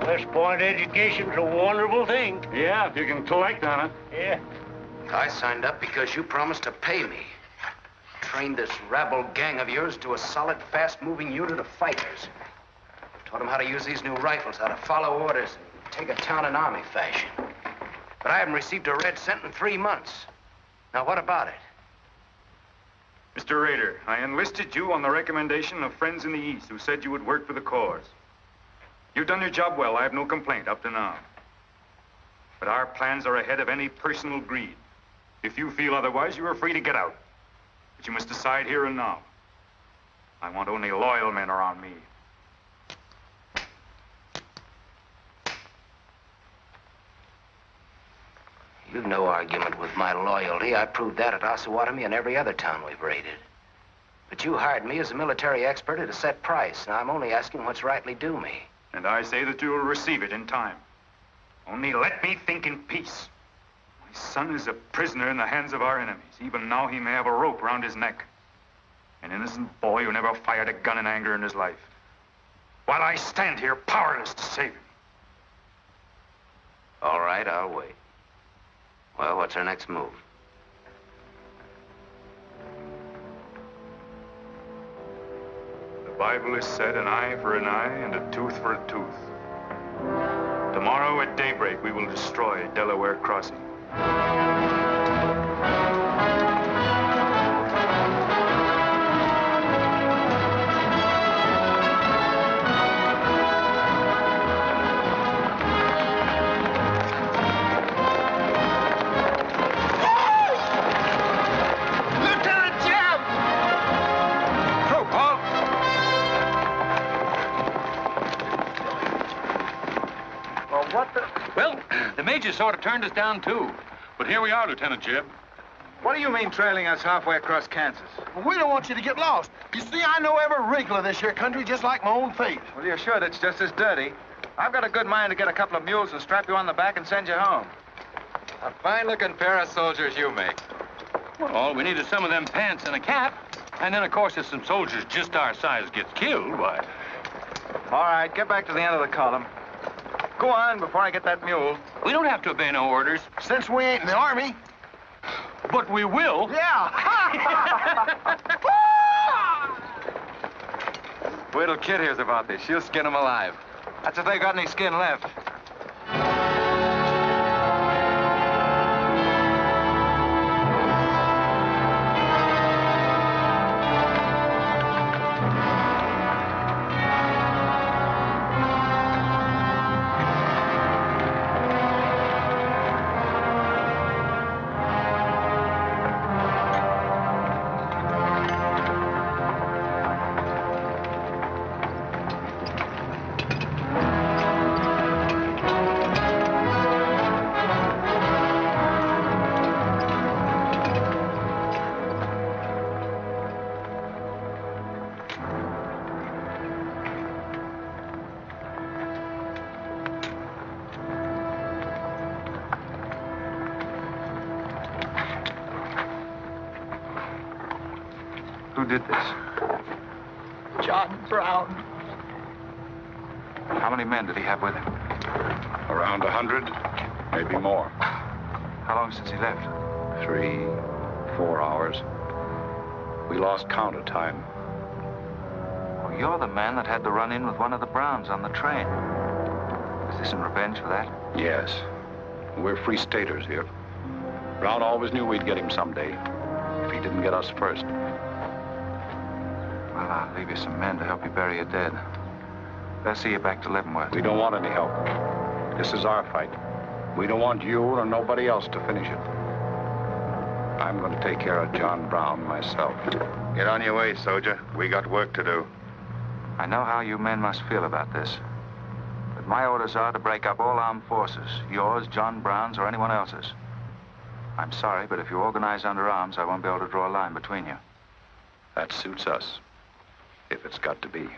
West Point education's a wonderful thing. Yeah, if you can collect on it. Yeah. I signed up because you promised to pay me. Trained this rabble gang of yours to a solid, fast-moving unit of fighters. Taught them how to use these new rifles, how to follow orders, and take a town in army fashion. But I haven't received a red cent in 3 months. Now, what about it? Mr. Rader, I enlisted you on the recommendation of friends in the East who said you would work for the cause. You've done your job well. I have no complaint up to now. But our plans are ahead of any personal greed. If you feel otherwise, you are free to get out. But you must decide here and now. I want only loyal men around me. You've no argument with my loyalty. I proved that at Osawatomie and every other town we've raided. But you hired me as a military expert at a set price. Now, I'm only asking what's rightly due me. And I say that you will receive it in time. Only let me think in peace. My son is a prisoner in the hands of our enemies. Even now he may have a rope around his neck. An innocent boy who never fired a gun in anger in his life. While I stand here powerless to save him. All right, I'll wait. Well, what's our next move? The Bible has said an eye for an eye and a tooth for a tooth. Tomorrow at daybreak, we will destroy Delaware Crossing. Well, the major sort of turned us down, too. But here we are, Lieutenant Jeb. What do you mean trailing us halfway across Kansas? Well, we don't want you to get lost. You see, I know every wrinkle of this here country just like my own face. Well, you're sure it's just as dirty? I've got a good mind to get a couple of mules and strap you on the back and send you home. A fine-looking pair of soldiers you make. Well, all we need is some of them pants and a cap. And then, of course, if some soldiers just our size gets killed, why... All right, get back to the end of the column. Go on before I get that mule. We don't have to obey no orders. Since we ain't in the Army. But we will. Yeah. Wait till Kid hears about this. She'll skin him alive. That's if they got any skin left. Who did this? John Brown. How many men did he have with him? Around 100, maybe more. How long since he left? 3, 4 hours. We lost count of time. Well, you're the man that had the run-in with one of the Browns on the train. Is this in revenge for that? Yes. We're free staters here. Brown always knew we'd get him someday, if he didn't get us first. Well, I'll leave you some men to help you bury your dead. They'll see you back to Leavenworth. We don't want any help. This is our fight. We don't want you or nobody else to finish it. I'm going to take care of John Brown myself. Get on your way, soldier. We got work to do. I know how you men must feel about this. But my orders are to break up all armed forces. Yours, John Brown's, or anyone else's. I'm sorry, but if you organize under arms, I won't be able to draw a line between you. That suits us, if it's got to be.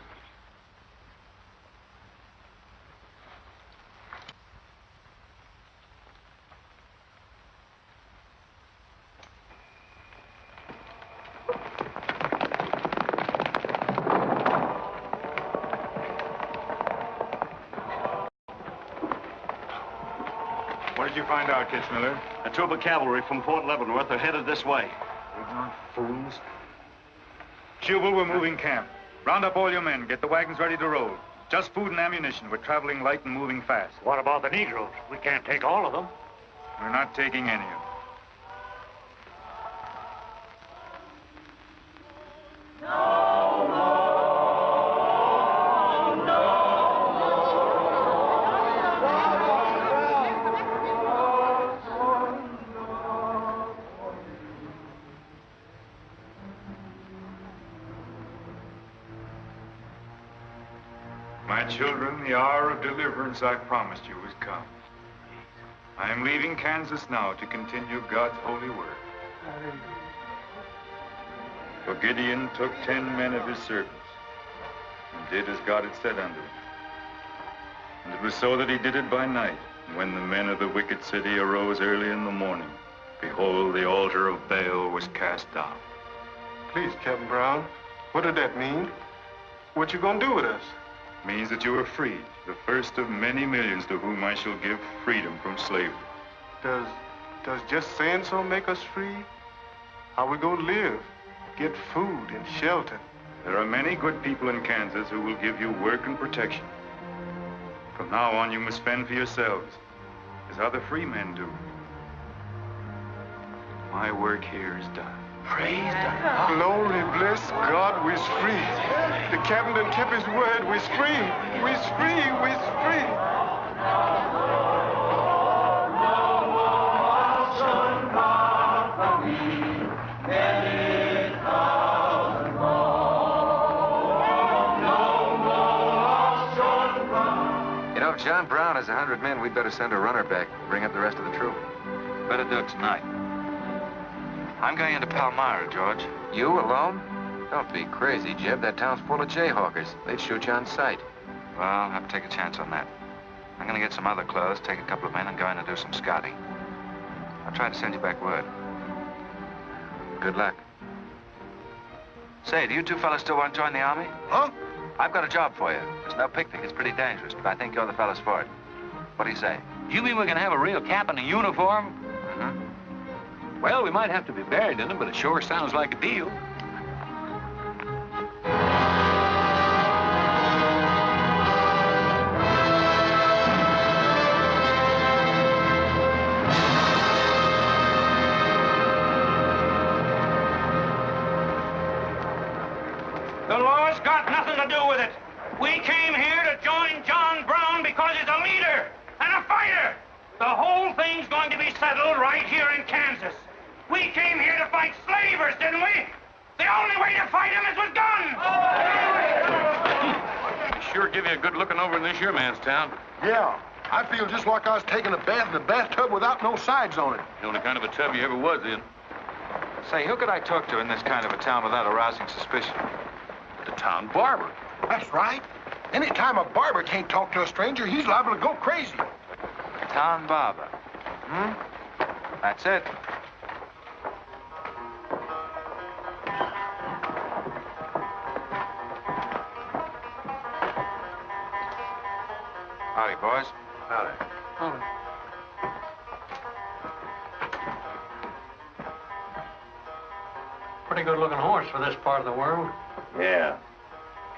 What did you find out, Kitzmiller? A troop of cavalry from Fort Leavenworth are headed this way. Ignorant fools. Jubal, we're moving camp. Round up all your men. Get the wagons ready to roll. Just food and ammunition. We're traveling light and moving fast. What about the Negroes? We can't take all of them. We're not taking any of them. My children, the hour of deliverance I promised you has come. I am leaving Kansas now to continue God's holy work. For Gideon took 10 men of his servants and did as God had said unto him. And it was so that he did it by night. And when the men of the wicked city arose early in the morning, behold, the altar of Baal was cast down. Please, Captain Brown, what did that mean? What you gonna do with us? Means that you are free, the first of many millions to whom I shall give freedom from slavery. Does just saying so make us free? How we gonna live? Get food and shelter? There are many good people in Kansas who will give you work and protection. From now on, you must fend for yourselves, as other free men do. My work here is done. Praise God. Glory, bless God, we's free. The captain done kept his word, we's free. We's free, we's free. You know, if John Brown has 100 men, we'd better send a runner back, bring up the rest of the troop. Better do it tonight. I'm going into Palmyra, George. You alone? Don't be crazy, Jeb. That town's full of jayhawkers. They'd shoot you on sight. Well, I'll have to take a chance on that. I'm going to get some other clothes, take a couple of men, and go in and do some scouting. I'll try to send you back word. Good luck. Say, do you two fellas still want to join the Army? Huh? I've got a job for you. It's no picnic. It's pretty dangerous, but I think you're the fellas for it. What do you say? You mean we're going to have a real cap and a uniform? Mm-hmm. Well, we might have to be buried in them, but it sure sounds like a deal. The law's got nothing to do with it. We came here to join John Brown because he's a leader and a fighter. The whole thing's going to be settled right here in Kansas. We came here to fight slavers, didn't we? The only way to fight them is with guns. Sure give you a good looking over in this here man's town. Yeah, I feel just like I was taking a bath in a bathtub without no sides on it. The only kind of a tub you ever was in. Say, who could I talk to in this kind of a town without arousing suspicion? The town barber. That's right. Anytime a barber can't talk to a stranger, he's liable to go crazy. Town barber. That's it. Howdy, boys. Howdy. Pretty good-looking horse for this part of the world. Yeah.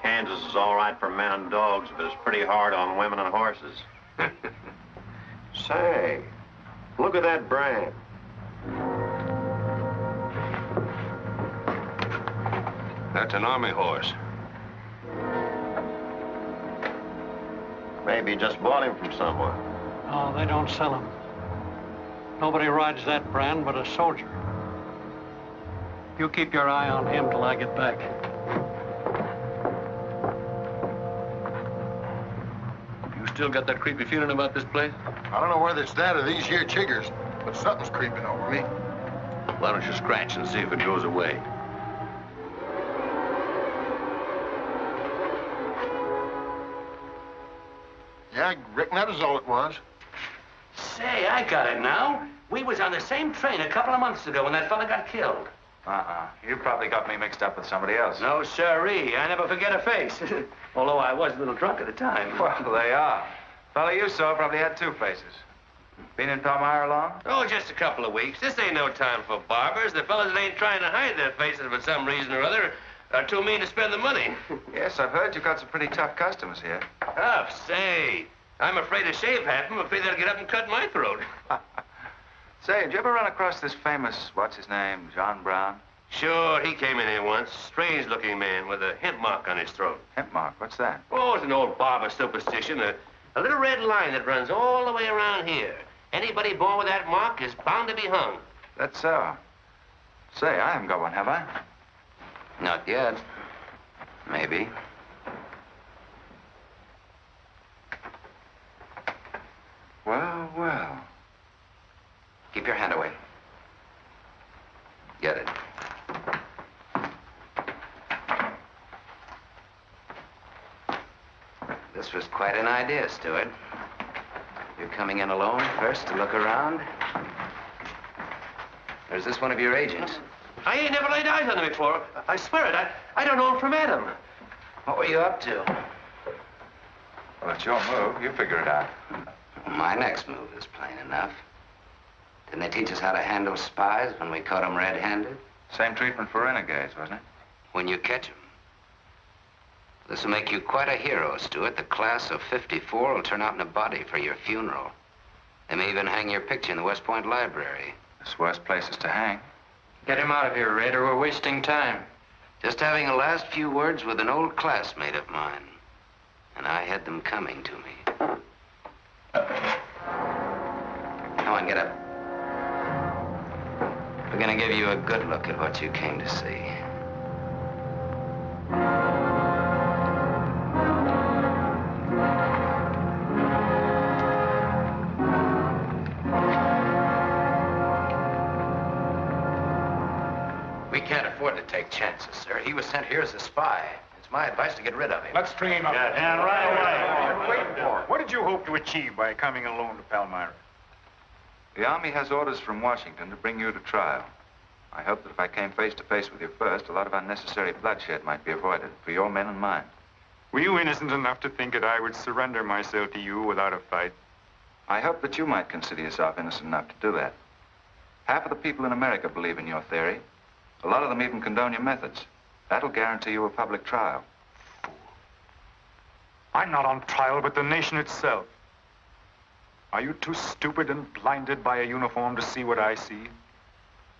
Kansas is all right for men and dogs, but it's pretty hard on women and horses. Say, look at that brand. That's an army horse. Maybe you just bought him from someone. Oh, they don't sell them. Nobody rides that brand but a soldier. You keep your eye on him till I get back. You still got that creepy feeling about this place? I don't know whether it's that or these here chiggers, but something's creeping over me. Why don't you scratch and see if it goes away? Yeah, I reckon that was all it was. Say, I got it now. We was on the same train a couple of months ago when that fella got killed. You probably got me mixed up with somebody else. No, sirree. I never forget a face. Although I was a little drunk at the time. Well, they are. Fella you saw probably had two faces. Been in Palmyra long? Oh, just a couple of weeks. This ain't no time for barbers. The fellas that ain't trying to hide their faces for some reason or other are too mean to spend the money. Yes, I've heard you've got some pretty tough customers here. Tough, say. I'm afraid to shave half of them. I'm afraid they'll get up and cut my throat. Say, did you ever run across this famous, what's his name, John Brown? Sure, he came in here once. Strange-looking man with a hemp mark on his throat. Hemp mark? What's that? Oh, it's an old barber superstition. A little red line that runs all the way around here. Anybody born with that mark is bound to be hung. That's so. Say, I haven't got one, have I? Not yet. Maybe. Well, well. Keep your hand away. Get it. This was quite an idea, Stuart. You're coming in alone first to look around? Or is this one of your agents? I ain't never laid eyes on him before. I swear it. I don't know him from Adam. What were you up to? Well, it's your move. You figure it out. My next move is plain enough. Didn't they teach us how to handle spies when we caught them red-handed? Same treatment for renegades, wasn't it? When you catch them. This will make you quite a hero, Stuart. The class of '54 will turn out in a body for your funeral. They may even hang your picture in the West Point Library. There's worse places to hang. Get him out of here, Raider. We're wasting time. Just having a last few words with an old classmate of mine. And I had them coming to me. Come on, get up. We're gonna give you a good look at what you came to see. We can't afford to take chances, sir. He was sent here as a spy. It's my advice to get rid of him. Let's string him up. And right away. Wait for it. What did you hope to achieve by coming alone to Palmyra? The Army has orders from Washington to bring you to trial. I hope that if I came face to face with you first, a lot of unnecessary bloodshed might be avoided for your men and mine. Were you innocent enough to think that I would surrender myself to you without a fight? I hope that you might consider yourself innocent enough to do that. Half of the people in America believe in your theory. A lot of them even condone your methods. That'll guarantee you a public trial. Fool. I'm not on trial, but the nation itself. Are you too stupid and blinded by a uniform to see what I see?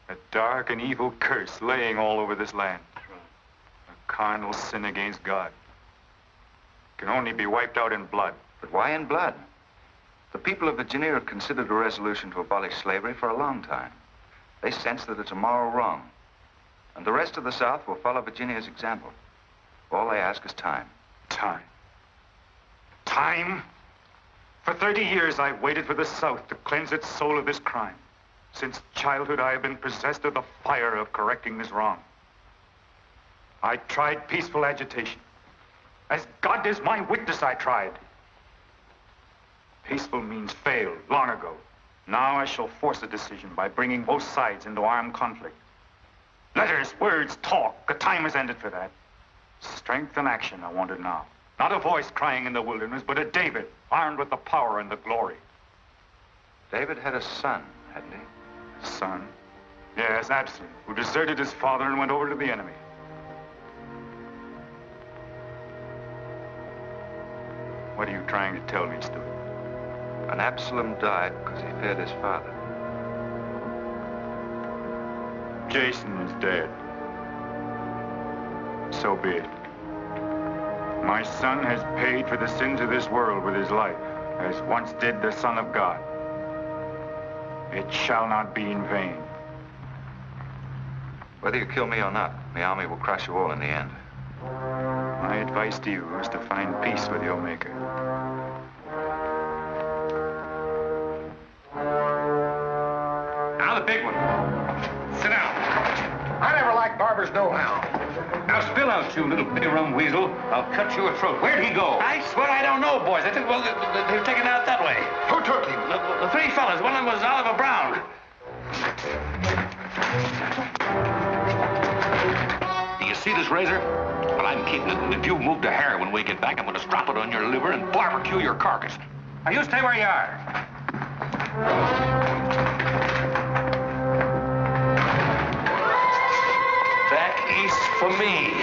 A dark and evil curse laying all over this land. A carnal sin against God. It can only be wiped out in blood. But why in blood? The people of Virginia have considered a resolution to abolish slavery for a long time. They sense that it's a moral wrong. And the rest of the South will follow Virginia's example. All they ask is time. Time? Time? For 30 years, I've waited for the South to cleanse its soul of this crime. Since childhood, I have been possessed of the fire of correcting this wrong. I tried peaceful agitation. As God is my witness, I tried. Peaceful means failed long ago. Now I shall force a decision by bringing both sides into armed conflict. Letters, words, talk. The time has ended for that. Strength and action are wanted now. Not a voice crying in the wilderness, but a David, armed with the power and the glory. David had a son, hadn't he? A son? Yes, Absalom, who deserted his father and went over to the enemy. What are you trying to tell me, Stuart? And Absalom died because he feared his father. Jason is dead. So be it. My son has paid for the sins of this world with his life, as once did the Son of God. It shall not be in vain. Whether you kill me or not, the army will crush you all in the end. My advice to you is to find peace with your Maker. Now the big one. Sit down. I never liked barbers no-how. Now spill out, you little bitty rum weasel. I'll cut your throat. Where'd he go? I swear I don't know, boys. I think, well, they were taken out that way. Who took him? The three fellas. One of them was Oliver Brown. Do you see this razor? Well, I'm keeping it, and if you move to hair when we get back, I'm going to strap it on your liver and barbecue your carcass. Now, you stay where you are. Back east for me.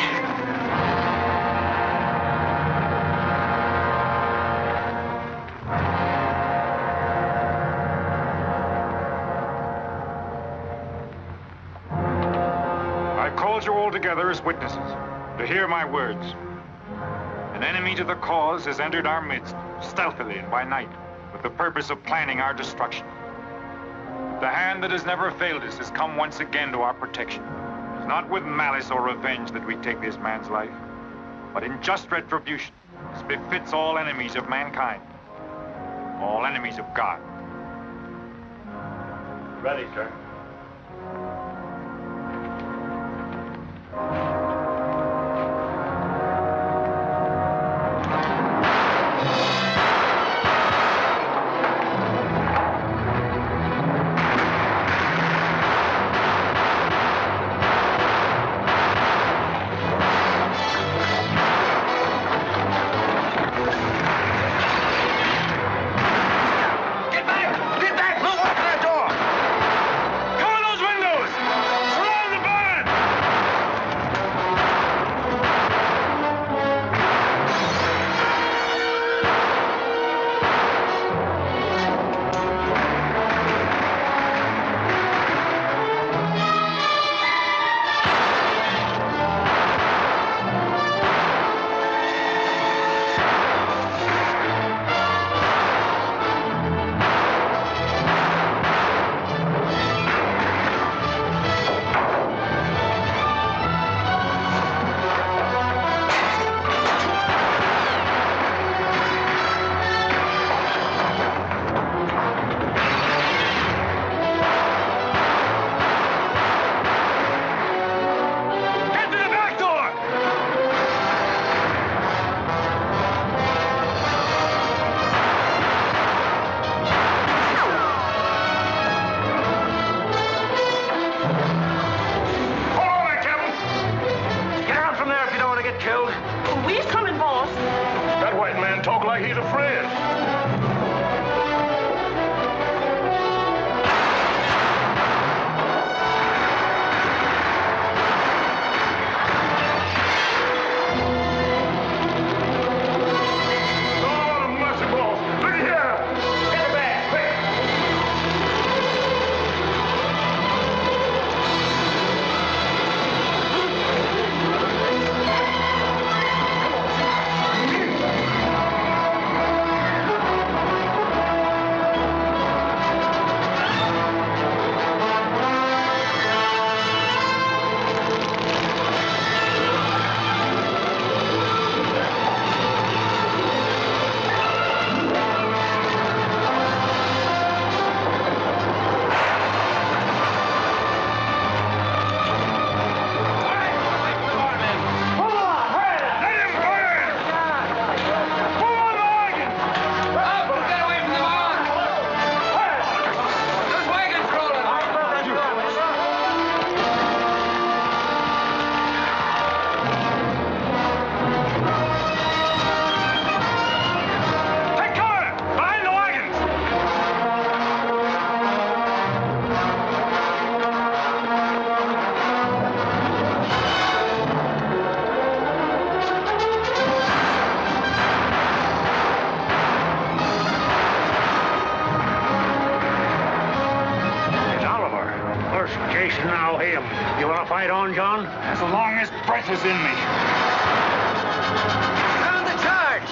I called you all together as witnesses to hear my words. An enemy to the cause has entered our midst, stealthily and by night, with the purpose of planning our destruction. The hand that has never failed us has come once again to our protection. It's not with malice or revenge that we take this man's life, but in just retribution, as befits all enemies of mankind, all enemies of God. Ready, sir. as long as breath is in me. Sound the charge!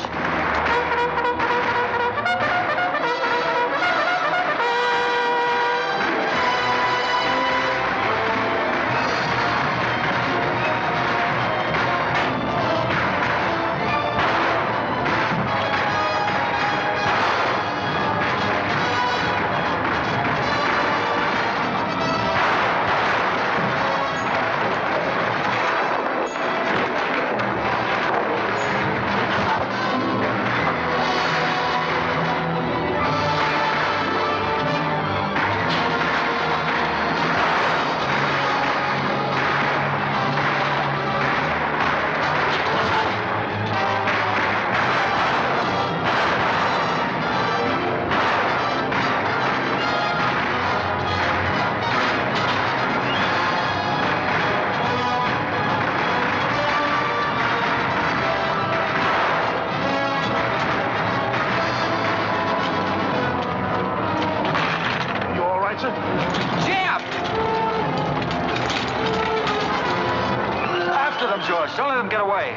After them, George. Don't let them get away.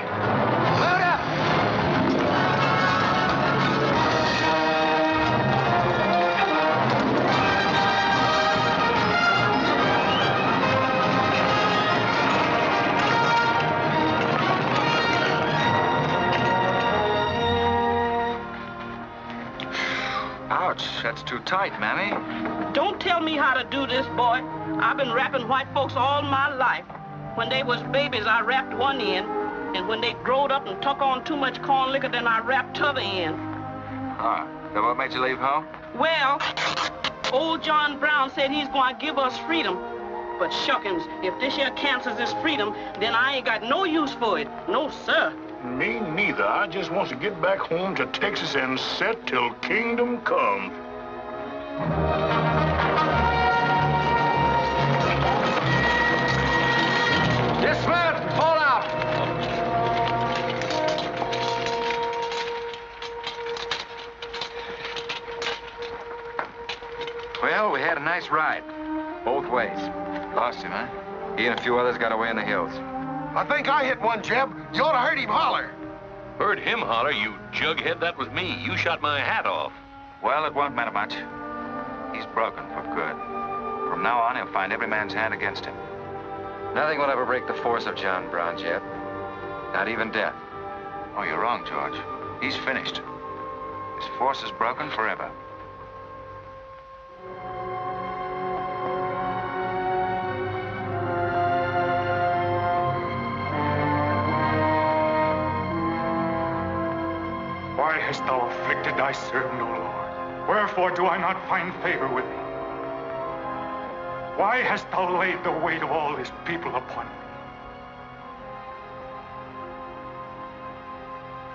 Load up! Ouch, that's too tight, Mammy. Don't tell me how to do this, boy. I've been wrapping white folks all my life. When they was babies, I wrapped one end, and when they growed up and took on too much corn liquor, then I wrapped t'other end. Ah, so what made you leave home? Well, old John Brown said he's going to give us freedom. But shuckins, if this here Kansas is freedom, then I ain't got no use for it. No, sir. Me neither. I just want to get back home to Texas and set till kingdom come. Dismount and fall out. Well, we had a nice ride. Both ways. Lost him, huh? He and a few others got away in the hills. I think I hit one, Jeb. You ought to heard him holler. Heard him holler, you jughead. That was me. You shot my hat off. Well, it won't matter much. He's broken for good. From now on, he'll find every man's hand against him. Nothing will ever break the force of John Brown, Jeb. Not even death. Oh, you're wrong, George. He's finished. His force is broken forever. Why hast thou afflicted thy servant, O Lord? Wherefore do I not find favor with thee? Why hast thou laid the weight of all this people upon me?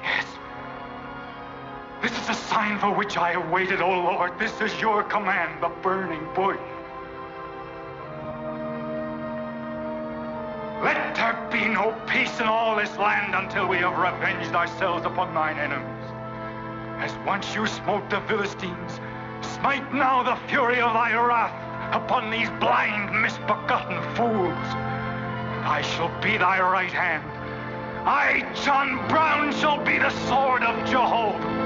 Yes. This is a sign for which I have waited, O Lord. This is your command, the burning bush. Let there be no peace in all this land until we have revenged ourselves upon thine enemies. As once you smote the Philistines, smite now the fury of thy wrath upon these blind, misbegotten fools. And I shall be thy right hand. I, John Brown, shall be the sword of Jehovah.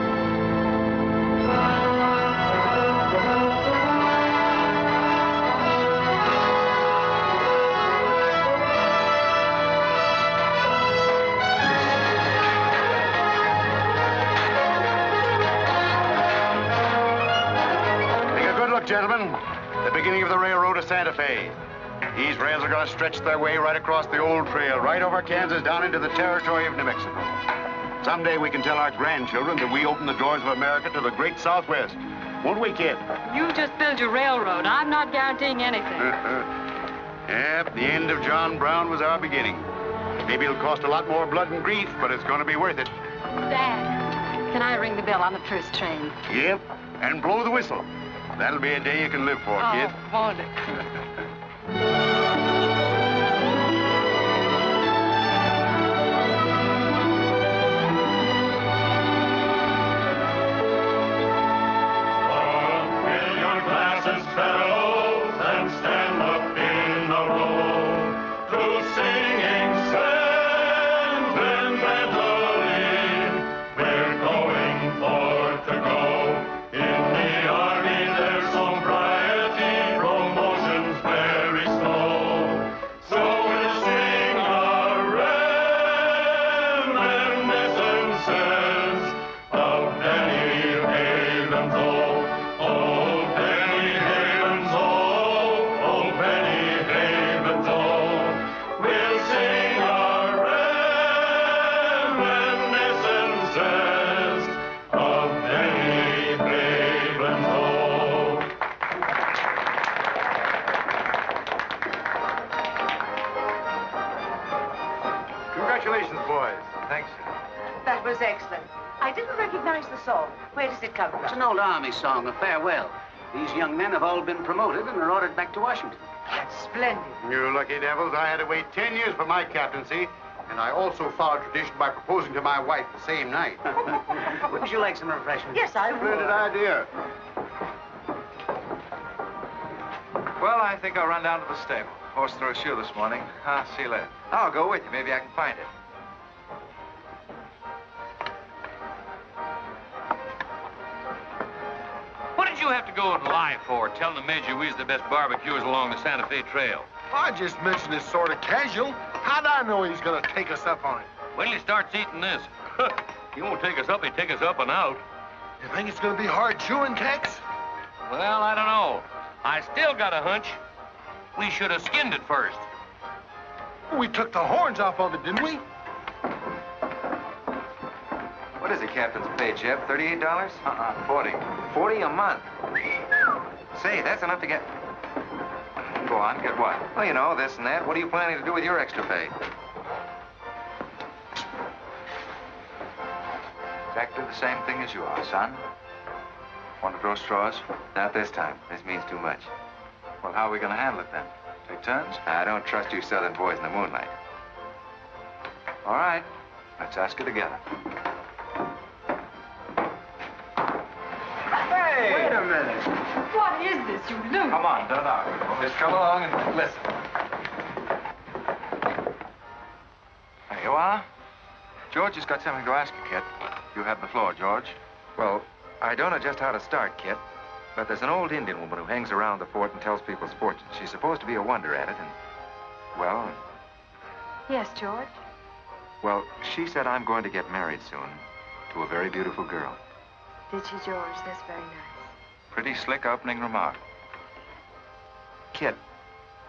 Gentlemen, the beginning of the railroad to Santa Fe. These rails are going to stretch their way right across the old trail, right over Kansas, down into the territory of New Mexico. Someday we can tell our grandchildren that we opened the doors of America to the great Southwest. Won't we, kid? You just build your railroad. I'm not guaranteeing anything. Yep, the end of John Brown was our beginning. Maybe it'll cost a lot more blood and grief, but it's going to be worth it. Dad, can I ring the bell on the first train? Yep, and blow the whistle. That'll be a day you can live for, kid. Won't it? Fill your glasses, fellows, and stand up in a row to singing says of Penny Haven's old, old Penny Haven's old, old Penny Haven's old. We'll sing our reminiscences of Penny Haven's old. Congratulations, boys. Thanks. That was excellent. I didn't recognize the song. Where does it come from? It's an old Army song, a farewell. These young men have all been promoted and are ordered back to Washington. That's splendid. You lucky devils, I had to wait 10 years for my captaincy, and I also followed tradition by proposing to my wife the same night. Wouldn't you like some refreshments? Yes, I would. Splendid idea. Well, I think I'll run down to the stable. Horse threw a shoe this morning. I'll see you later. I'll go with you. Maybe I can find it. What did you have to go and lie for, telling the Major we was the best barbecuers along the Santa Fe Trail? I just mentioned it sort of casual. How'd I know he's gonna take us up on it? When he starts eating this, he won't take us up, he'll take us up and out. You think it's gonna be hard chewing, Tex? Well, I don't know. I still got a hunch. We should have skinned it first. We took the horns off of it, didn't we? What is the captain's pay, Jeb? $38? 40. 40 a month. Say, that's enough to get... Go on, get what? Well, you know, this and that. What are you planning to do with your extra pay? Exactly the same thing as you are, son. Want to throw straws? Not this time. This means too much. Well, how are we going to handle it then? Take turns? I don't trust you southern boys in the moonlight. All right. Let's ask it together. Hey! Wait a minute. What is this, you loon? Come on, don't argue. Just come along and listen. There you are. George has got something to ask you, Kit. You have the floor, George. Well, I don't know just how to start, Kit, but there's an old Indian woman who hangs around the fort and tells people's fortunes. She's supposed to be a wonder at it, and, well... Yes, George? Well, she said I'm going to get married soon to a very beautiful girl. Did she, George? That's very nice. Pretty slick opening remark. Kit,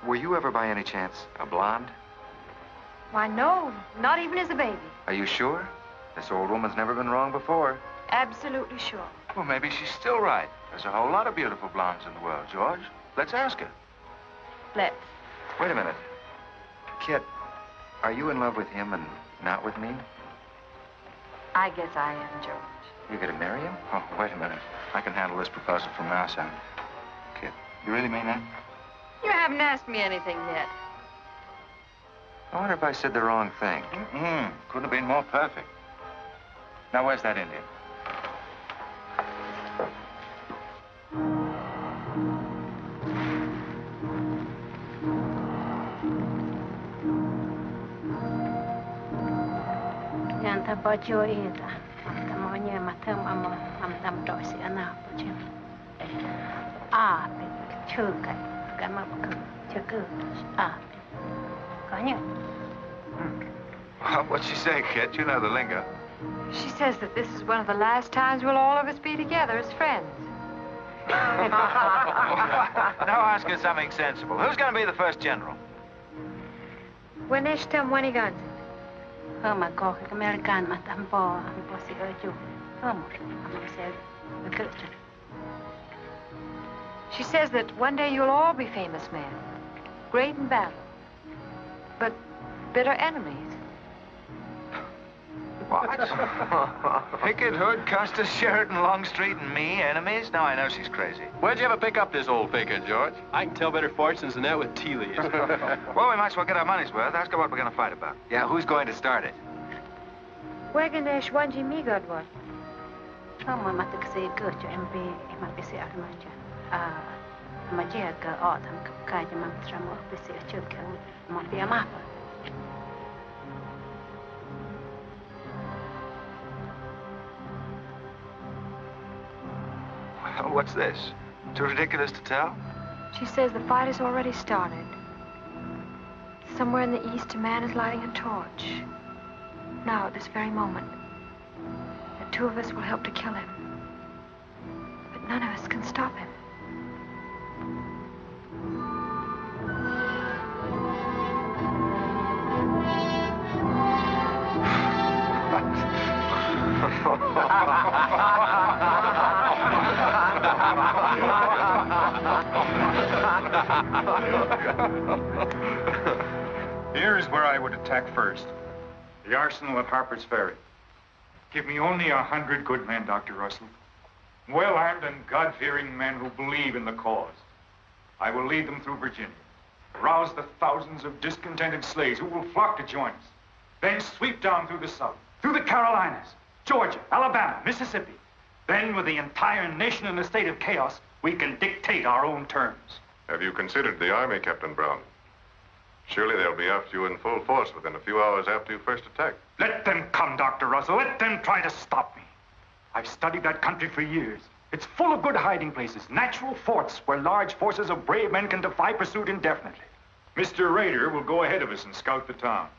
were you ever by any chance a blonde? Why, no. Not even as a baby. Are you sure? This old woman's never been wrong before. Absolutely sure. Well, maybe she's still right. There's a whole lot of beautiful blondes in the world, George. Let's ask her. Let's. Wait a minute. Kit, are you in love with him and not with me? I guess I am, George. You're going to marry him? Oh, wait a minute. I can handle this proposal from now on. Kit, you really mean that? You haven't asked me anything yet. I wonder if I said the wrong thing. Couldn't have been more perfect. Now, where's that Indian? Yanta bajo ita, tamonya matam am dosi anapo. Ah, chuka, kamaku, chuku, ah. Kanya. What'd she say, Kit? You know the lingo. She says that this is one of the last times we'll all of us be together as friends. Now ask her something sensible. Who's going to be the first general? Weneshtam Wenigan. Homa koch American matambo ambosi oju. She says that one day you'll all be famous men, great in battle, but bitter enemies. What? Pickett, Hood, Custis, Sheridan, Longstreet, and me, enemies? Now I know she's crazy. Where'd you ever pick up this old Pickett, George? I can tell better fortunes than that with tea leaves. Well, we might as well get our money's worth. Ask her what we're going to fight about. Yeah, who's going to start it? Weganesh Wanji Migodwa. Homa matakse gocho MB imabisi armaja. Majia ka autumn kaja mamtramo bisi achuka mafia mapa. What's this? Too ridiculous to tell? She says the fight has already started. Somewhere in the east, a man is lighting a torch. Now, at this very moment. 2 of us will help to kill him. But none of us can stop him. Here's where I would attack first. The arsenal at Harper's Ferry. Give me only 100 good men, Dr. Russell. Well-armed and God-fearing men who believe in the cause. I will lead them through Virginia. Rouse the thousands of discontented slaves who will flock to join us. Then sweep down through the South, through the Carolinas, Georgia, Alabama, Mississippi. Then, with the entire nation in a state of chaos, we can dictate our own terms. Have you considered the Army, Captain Brown? Surely they'll be after you in full force within a few hours after you first attack. Let them come, Dr. Russell. Let them try to stop me. I've studied that country for years. It's full of good hiding places, natural forts where large forces of brave men can defy pursuit indefinitely. Mr. Rader will go ahead of us and scout the town.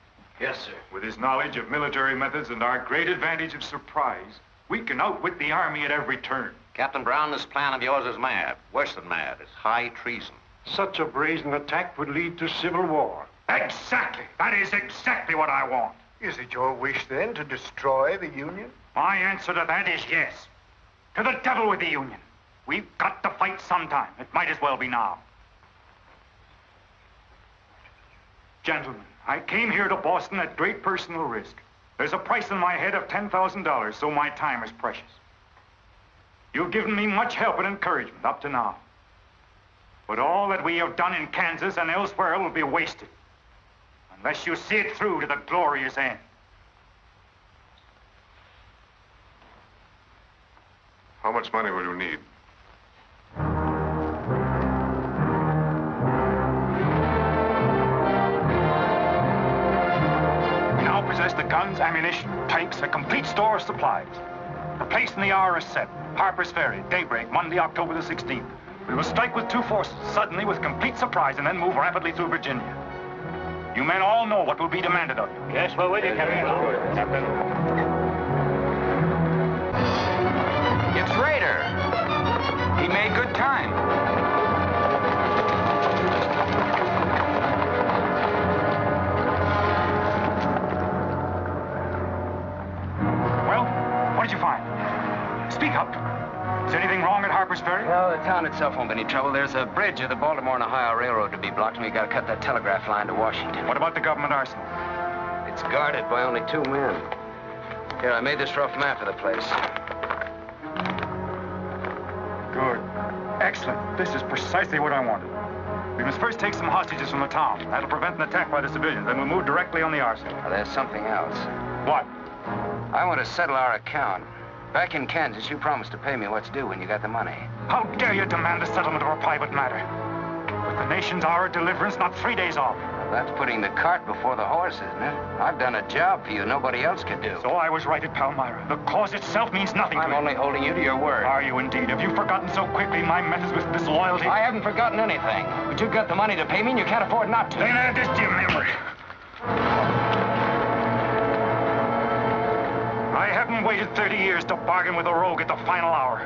Yes, sir. With his knowledge of military methods and our great advantage of surprise, we can outwit the Army at every turn. Captain Brown, this plan of yours is mad. Worse than mad. It's high treason. Such a brazen attack would lead to civil war. Exactly. That is exactly what I want. Is it your wish, then, to destroy the Union? My answer to that is yes. To the devil with the Union. We've got to fight sometime. It might as well be now. Gentlemen, I came here to Boston at great personal risk. There's a price in my head of $10,000, so my time is precious. You've given me much help and encouragement up to now. But all that we have done in Kansas and elsewhere will be wasted unless you see it through to the glorious end. How much money will you need? We now possess the guns, ammunition, tanks, a complete store of supplies. The place and the hour is set. Harper's Ferry, daybreak, Monday, October the 16th. We will strike with 2 forces, suddenly with complete surprise, and then move rapidly through Virginia. You men all know what will be demanded of you. Yes, we're with you, Captain. It's Rader. He made good time. Well, what did you find? Speak up. Is anything wrong at Harper's Ferry? No, the town itself won't be any trouble. There's a bridge of the Baltimore and Ohio Railroad to be blocked, and we got to cut that telegraph line to Washington. What about the government arsenal? It's guarded by only 2 men. Here, I made this rough map of the place. Good. Excellent. This is precisely what I wanted. We must first take some hostages from the town. That'll prevent an attack by the civilians. Then we'll move directly on the arsenal. Now, there's something else. What? I want to settle our account. Back in Kansas, you promised to pay me what's due when you got the money. How dare you demand the settlement of a private matter? With the nation's hour of deliverance not 3 days off. Well, that's putting the cart before the horse, isn't it? I've done a job for you nobody else could do. So I was right at Palmyra. The cause itself means nothing to me. I'm only holding you to your word. Are you indeed? Have you forgotten so quickly my methods with disloyalty? I haven't forgotten anything. But you've got the money to pay me and you can't afford not to. Then add this to your memory. I haven't waited 30 years to bargain with a rogue at the final hour.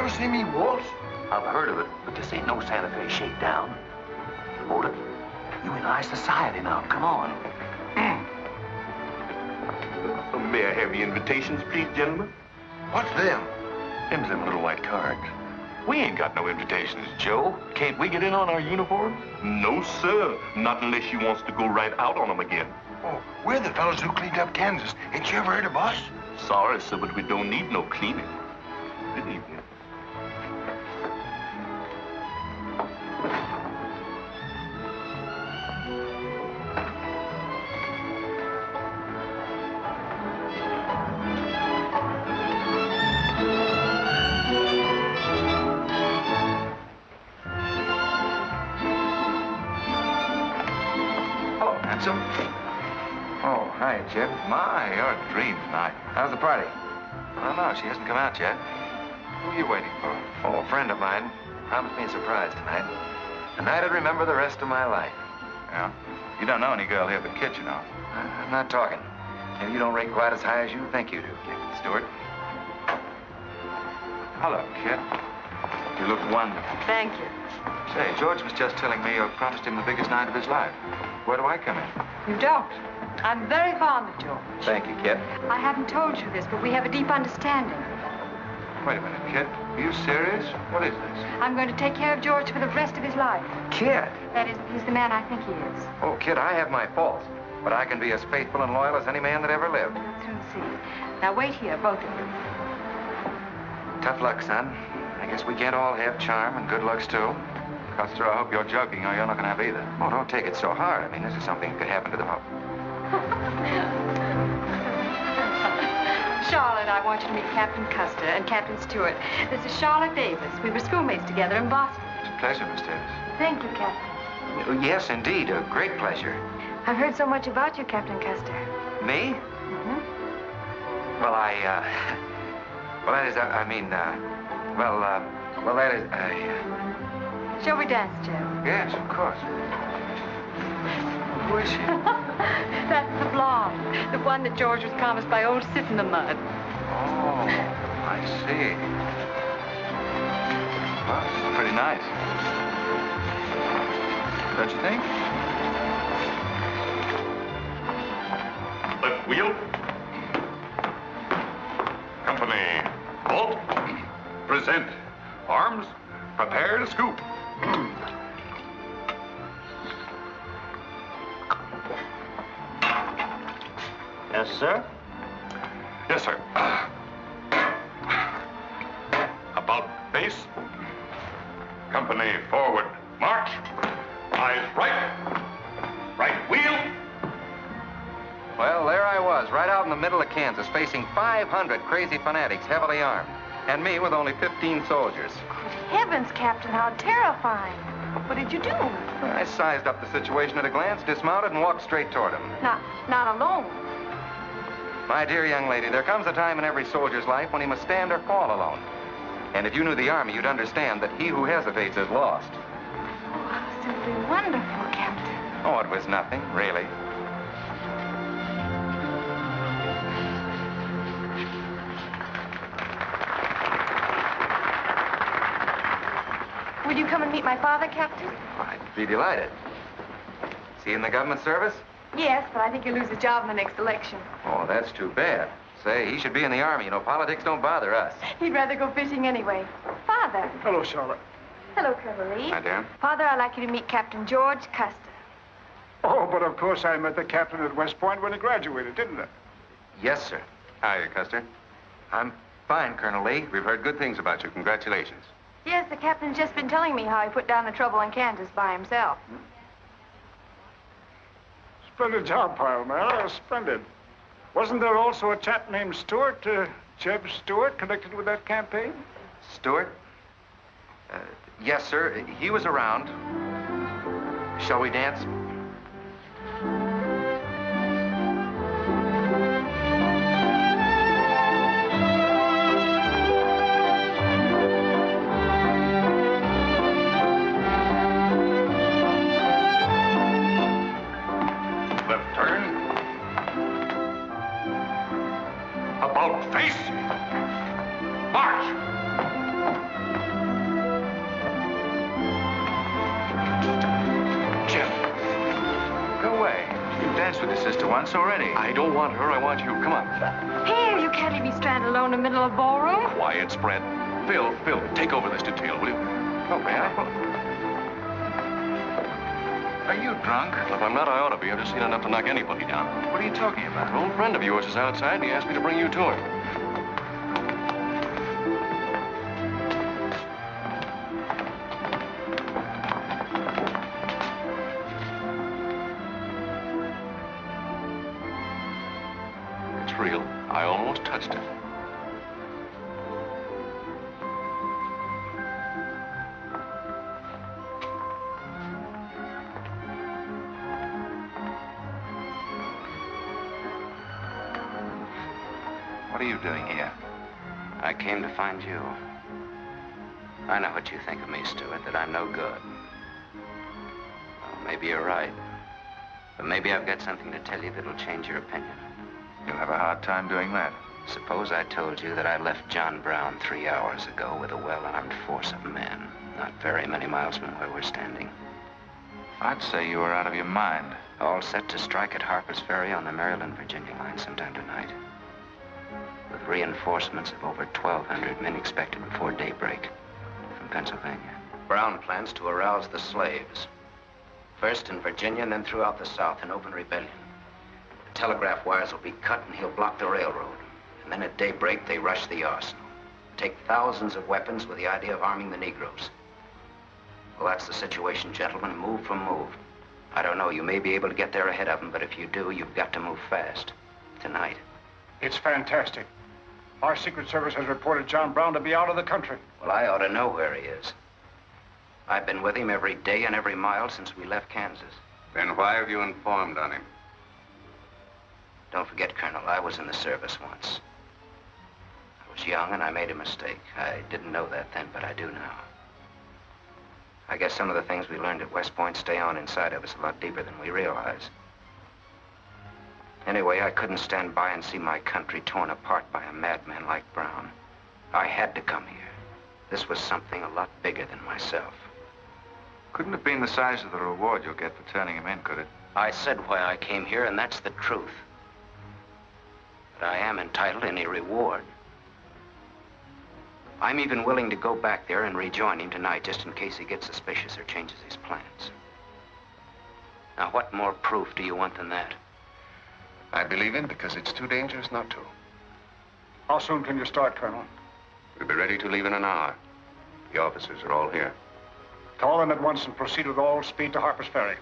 See me, Wallis? I've heard of it, but this ain't no Santa Fe shakedown. Hold it. You in high society now. Come on. May I have your invitations, please, gentlemen? What's them? Them's them little white cards. We ain't got no invitations, Joe. Can't we get in on our uniforms? No, sir. Not unless you wants to go right out on them again. Oh, we're the fellows who cleaned up Kansas. Ain't you ever heard of us? Sorry, sir, but we don't need no cleaning. Good evening. Chip. My, you're a dream tonight. How's the party? I don't know. She hasn't come out yet. Who are you waiting for? Oh, a friend of mine promised me a surprise tonight. A night I'd remember the rest of my life. Yeah? You don't know any girl here but Kit, you know. I'm not talking. Maybe you don't rate quite as high as you think you do, Kit. Stewart. Hello, Kit. You look wonderful. Thank you. Say, George was just telling me you promised him the biggest night of his life. Where do I come in? You don't. I'm very fond of George. Thank you, Kit. I haven't told you this, but we have a deep understanding. Wait a minute, Kit. Are you serious? What is this? I'm going to take care of George for the rest of his life. Kit! That is, he's the man I think he is. Oh, Kit, I have my faults. But I can be as faithful and loyal as any man that ever lived. We'll soon see. Now, wait here, both of you. Tough luck, son. I guess we can't all have charm and good looks, too. Custer, I hope you're joking, or you're not going to have either. Oh, don't take it so hard. I mean, this is something that could happen to the whole. Charlotte, I want you to meet Captain Custer and Captain Stewart. This is Charlotte Davis. We were schoolmates together in Boston. It's a pleasure, Miss Davis. Thank you, Captain. Oh, yes, indeed. A great pleasure. I've heard so much about you, Captain Custer. Me? Mm-hmm. Well, well, that is, well, that is, Shall we dance, Joe? Yes, of course. Who is she? That's the blonde. The one that George was promised by old Sit in the Mud. Oh, I see. Well, it's pretty nice. Don't you think? Left wheel. Company. Halt. Present. Arms. Prepare to scoop. Yes, sir? Yes, sir. About face. Company forward. March. Eyes right. Right wheel. Well, there I was, right out in the middle of Kansas, facing 500 crazy fanatics, heavily armed. And me with only 15 soldiers. Heavens, Captain, how terrifying. What did you do? I sized up the situation at a glance, dismounted, and walked straight toward him. Not alone. My dear young lady, there comes a time in every soldier's life when he must stand or fall alone. And if you knew the Army, you'd understand that he who hesitates is lost. Oh, how simply wonderful, Captain. Oh, it was nothing, really. Will you come and meet my father, Captain? I'd be delighted. Is he in the government service? Yes, but I think he'll lose his job in the next election. Oh, that's too bad. Say, he should be in the Army. You know, politics don't bother us. He'd rather go fishing anyway. Father. Hello, Charlotte. Hello, Colonel Lee. Hi, Dan. Father, I'd like you to meet Captain George Custer. Oh, but of course I met the captain at West Point when he graduated, didn't I? Yes, sir. Hiya, Custer. I'm fine, Colonel Lee. We've heard good things about you. Congratulations. Yes, the captain's just been telling me how he put down the trouble in Kansas by himself. Splendid job, pile, man. Oh, splendid. Wasn't there also a chap named Stewart, Jeb Stewart, connected with that campaign? Stewart? Yes, sir. He was around. Shall we dance? Left turn. About face. March. Jim. Go away. You've danced with your sister once already. I don't want her. I want you. Come on. Here, you can't leave me stranded alone in the middle of a ballroom. Quiet, spread. Phil, take over this detail, will you? Oh, may I? Are you drunk? If I'm not, I ought to be. I've just seen enough to knock anybody down. What are you talking about? An old friend of yours is outside, and he asked me to bring you to him. It's real. I almost touched it. What are you doing here? I came to find you. I know what you think of me, Stewart, that I'm no good. Well, maybe you're right. But maybe I've got something to tell you that'll change your opinion. You'll have a hard time doing that. Suppose I told you that I left John Brown 3 hours ago with a well-armed force of men, not very many miles from where we're standing. I'd say you were out of your mind. All set to strike at Harper's Ferry on the Maryland-Virginia line sometime tonight. With reinforcements of over 1,200 men expected before daybreak from Pennsylvania. Brown plans to arouse the slaves. First in Virginia and then throughout the South in open rebellion. The telegraph wires will be cut and he'll block the railroad. And then at daybreak, they rush the arsenal. Take thousands of weapons with the idea of arming the Negroes. Well, that's the situation, gentlemen. Move for move. I don't know, you may be able to get there ahead of them, but if you do, you've got to move fast. Tonight. It's fantastic. Our Secret Service has reported John Brown to be out of the country. Well, I ought to know where he is. I've been with him every day and every mile since we left Kansas. Then why have you informed on him? Don't forget, Colonel, I was in the service once. I was young and I made a mistake. I didn't know that then, but I do now. I guess some of the things we learned at West Point stay on inside of us a lot deeper than we realize. Anyway, I couldn't stand by and see my country torn apart by a madman like Brown. I had to come here. This was something a lot bigger than myself. Couldn't have been the size of the reward you'll get for turning him in, could it? I said why I came here, and that's the truth. But I am entitled to any reward. I'm even willing to go back there and rejoin him tonight, just in case he gets suspicious or changes his plans. Now, what more proof do you want than that? I believe him because it's too dangerous not to. How soon can you start, Colonel? We'll be ready to leave in an hour. The officers are all here. Call them at once and proceed with all speed to Harper's Ferry.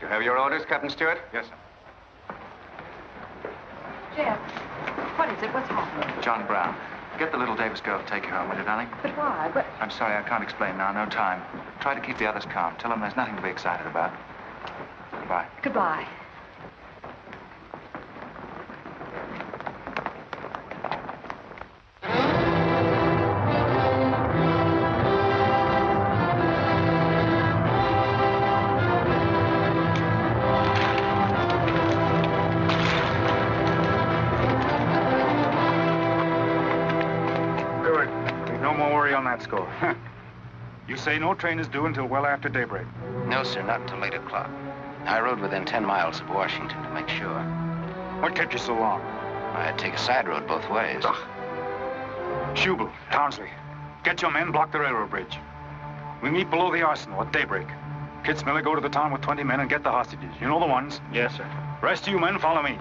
You have your orders, Captain Stewart? Yes, sir. Jeff, what is it? What's happening? John Brown. Get the little Davis girl to take you home, will you, darling? But why? But... I'm sorry, I can't explain now. No time. Try to keep the others calm. Tell them there's nothing to be excited about. Goodbye. Goodbye. Score. You say no train is due until well after daybreak? No, sir, not until 8 o'clock. I rode within 10 miles of Washington to make sure. What kept you so long? I had to take a side road both ways. Schubel, Townsley, get your men, block the railroad bridge. We meet below the arsenal at daybreak. Kitzmiller, go to the town with 20 men and get the hostages. You know the ones? Yes, sir. Rest of you men, follow me.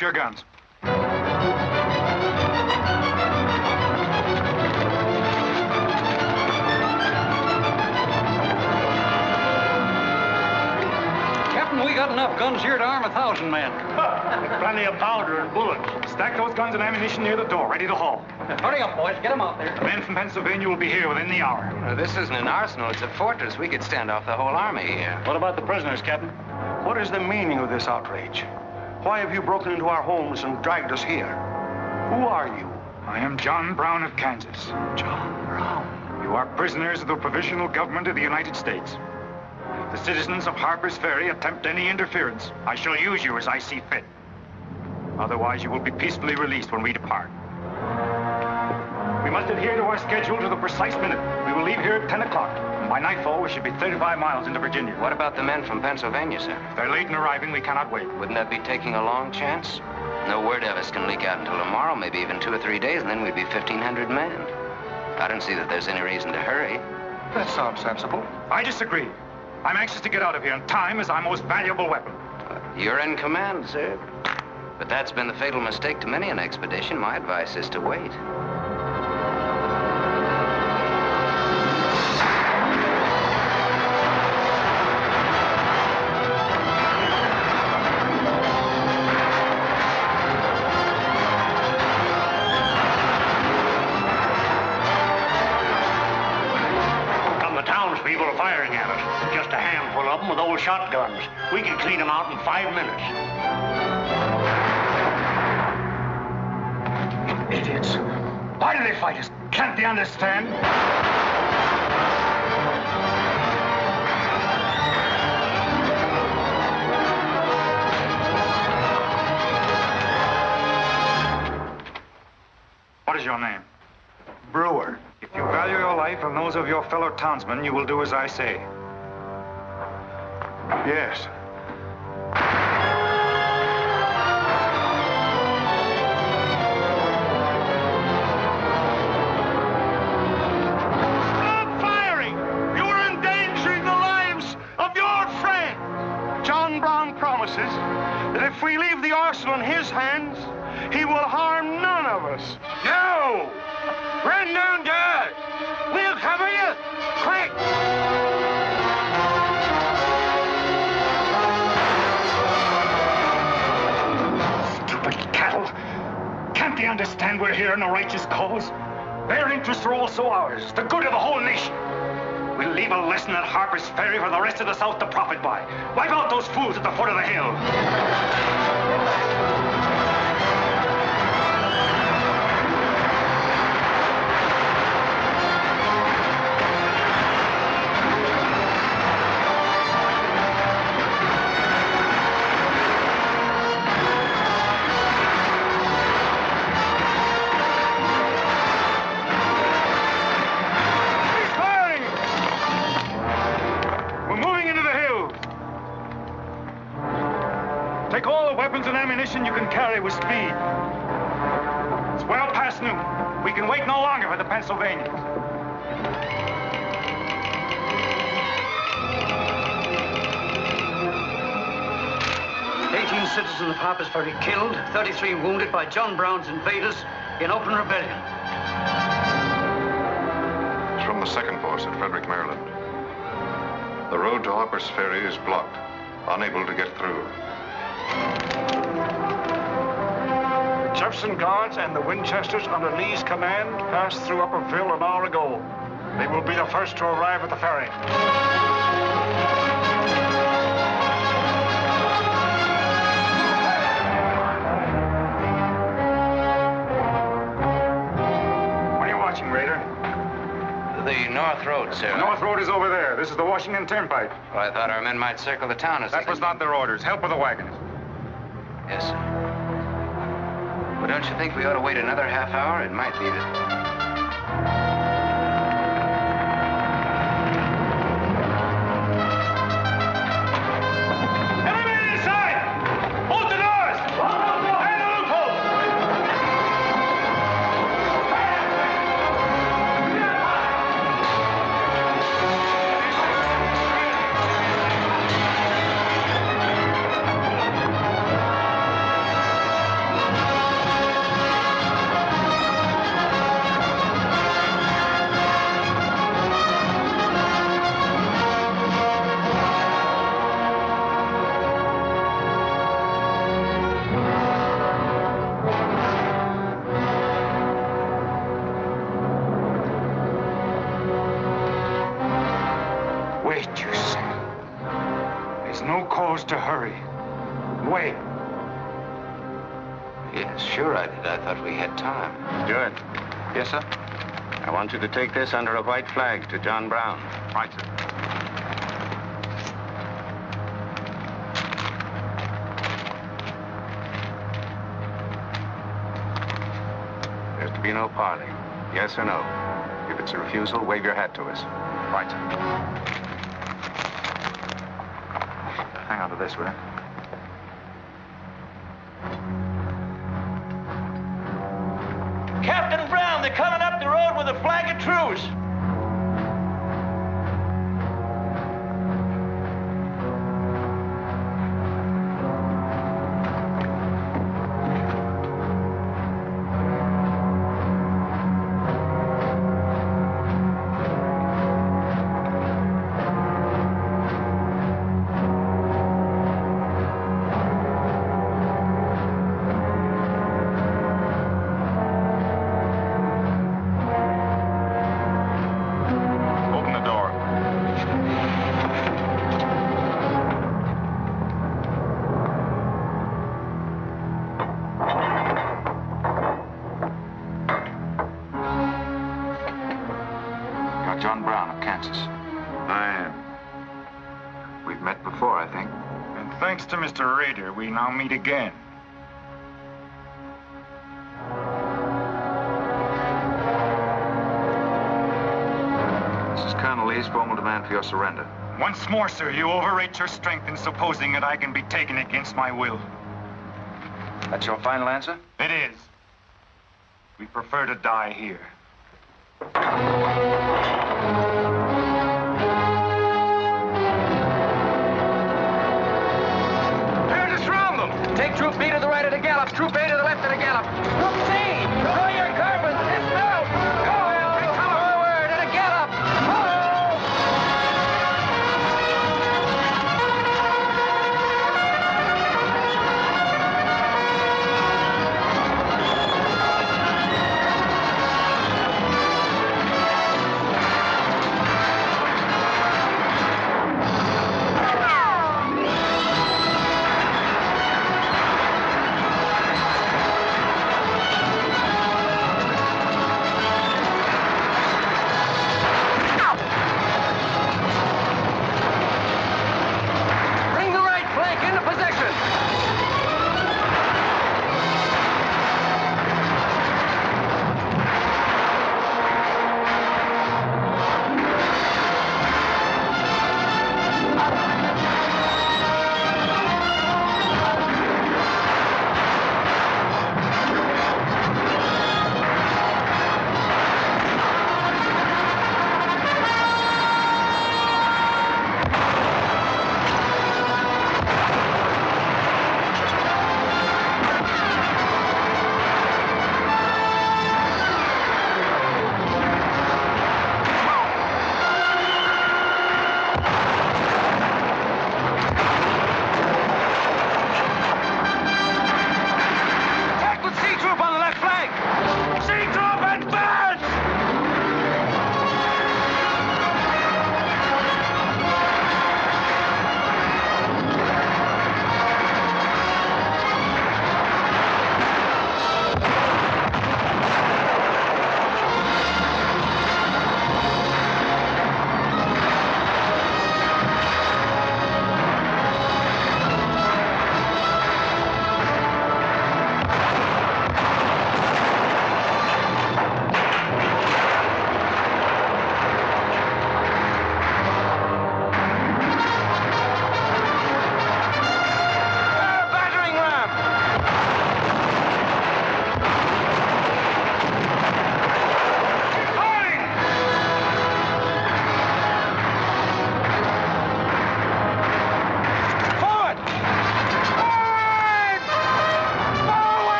Your guns. Captain, we got enough guns here to arm 1,000 men. Plenty of powder and bullets. Stack those guns and ammunition near the door, ready to haul. Hurry up, boys. Get them out there. The men from Pennsylvania will be here within the hour. This isn't an arsenal. It's a fortress. We could stand off the whole army here. What about the prisoners, Captain? What is the meaning of this outrage? Why have you broken into our homes and dragged us here? Who are you? I am John Brown of Kansas. John Brown? You are prisoners of the provisional government of the United States. If the citizens of Harper's Ferry attempt any interference, I shall use you as I see fit. Otherwise, you will be peacefully released when we depart. We must adhere to our schedule to the precise minute. We will leave here at 10 o'clock. And by nightfall, we should be 35 miles into Virginia. What about the men from Pennsylvania, sir? If they're late in arriving, we cannot wait. Wouldn't that be taking a long chance? No word of us can leak out until tomorrow, maybe even 2 or 3 days, and then we'd be 1,500 men. I don't see that there's any reason to hurry. That sounds sensible. I disagree. I'm anxious to get out of here, and time is our most valuable weapon. You're in command, sir. But that's been the fatal mistake to many an expedition. My advice is to wait. People are firing at us. Just a handful of them with old shotguns. We can clean them out in 5 minutes. Idiots. Why do they fight us? Can't they understand? What is your name? Brewer. If you value your life and those of your fellow townsmen, you will do as I say. Yes. Stop firing! You are endangering the lives of your friend. John Brown promises that if we leave the arsenal in his hands, he will harm none of us. No! Run down, Dad! We'll cover you! Quick! Stupid cattle! Can't they understand we're here in a righteous cause? Their interests are also ours, the good of the whole nation. We'll leave a lesson at Harper's Ferry for the rest of the South to profit by. Wipe out those fools at the foot of the hill. Take all the weapons and ammunition you can carry with speed. It's well past noon. We can wait no longer for the Pennsylvanians. 18 citizens of Harper's Ferry killed, 33 wounded by John Brown's invaders in open rebellion. It's from the second force at Frederick, Maryland. The road to Harper's Ferry is blocked, unable to get through. Jefferson Guards and the Winchesters under Lee's command passed through Upperville an hour ago. They will be the first to arrive at the ferry. What are you watching, Raider? The North Road, sir. The North Road is over there. This is the Washington Turnpike. Well, I thought our men might circle the town as That was not their orders. Help with the wagons. Yes, sir. But don't you think we ought to wait another half hour? It might be Everybody inside! Hold the doors! Hang the loopholes! Wait, you say. There's no cause to hurry. Wait. Yes, sure I did. I thought we had time. Stewart. Yes, sir? I want you to take this under a white flag to John Brown. Right, sir. There's to be no parley. Yes or no? If it's a refusal, wave your hat to us. Right, sir. Hang on to this, will you? Captain Brown, they're coming up the road with a flag of truce. Thanks to Mr. Raider, we now meet again. This is Colonel Lee's formal demand for your surrender. Once more, sir, you overrate your strength in supposing that I can be taken against my will. That's your final answer? It is. We prefer to die here. Prepare to surround them. Take Troop B to the right at a gallop. Troop A to the left at a gallop. Troop C, draw your carbines. Dismount. Forward at a gallop.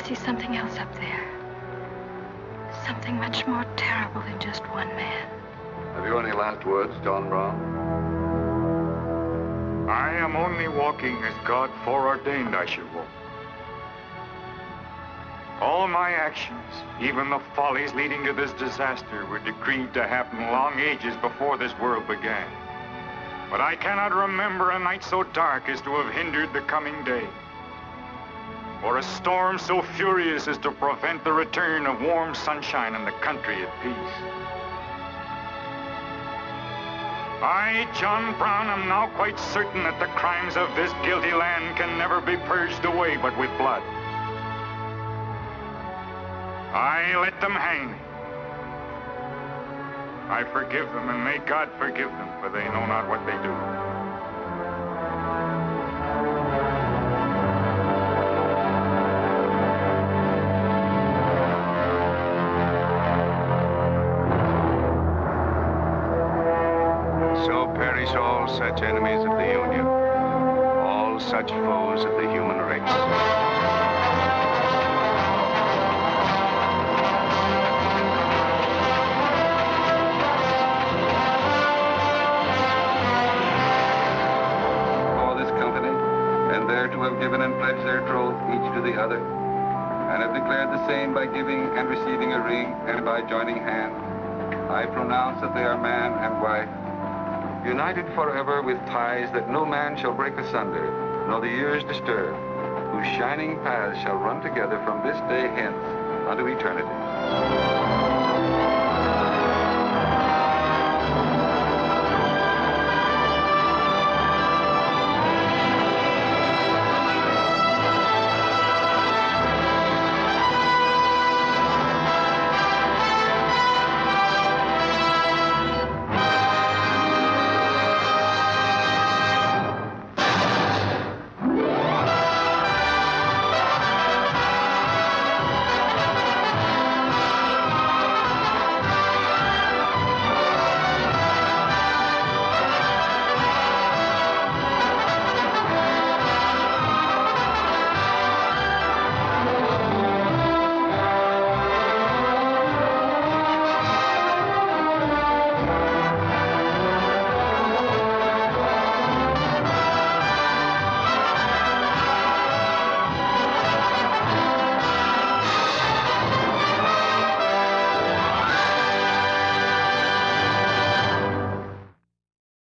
see something else up there. Something much more terrible than just one man. Have you any last words, John Brown? I am only walking as God foreordained I should walk. All my actions, even the follies leading to this disaster, were decreed to happen long ages before this world began. But I cannot remember a night so dark as to have hindered the coming day, or a storm so furious as to prevent the return of warm sunshine and the country at peace. I, John Brown, am now quite certain that the crimes of this guilty land can never be purged away but with blood. I let them hang me. I forgive them, and may God forgive them, for they know not what they do. So perish all such enemies of the Union, all such foes of the human race. To have given and pledged their troth each to the other, and have declared the same by giving and receiving a ring and by joining hands, I pronounce that they are man and wife, united forever with ties that no man shall break asunder, nor the years disturb, whose shining paths shall run together from this day hence unto eternity.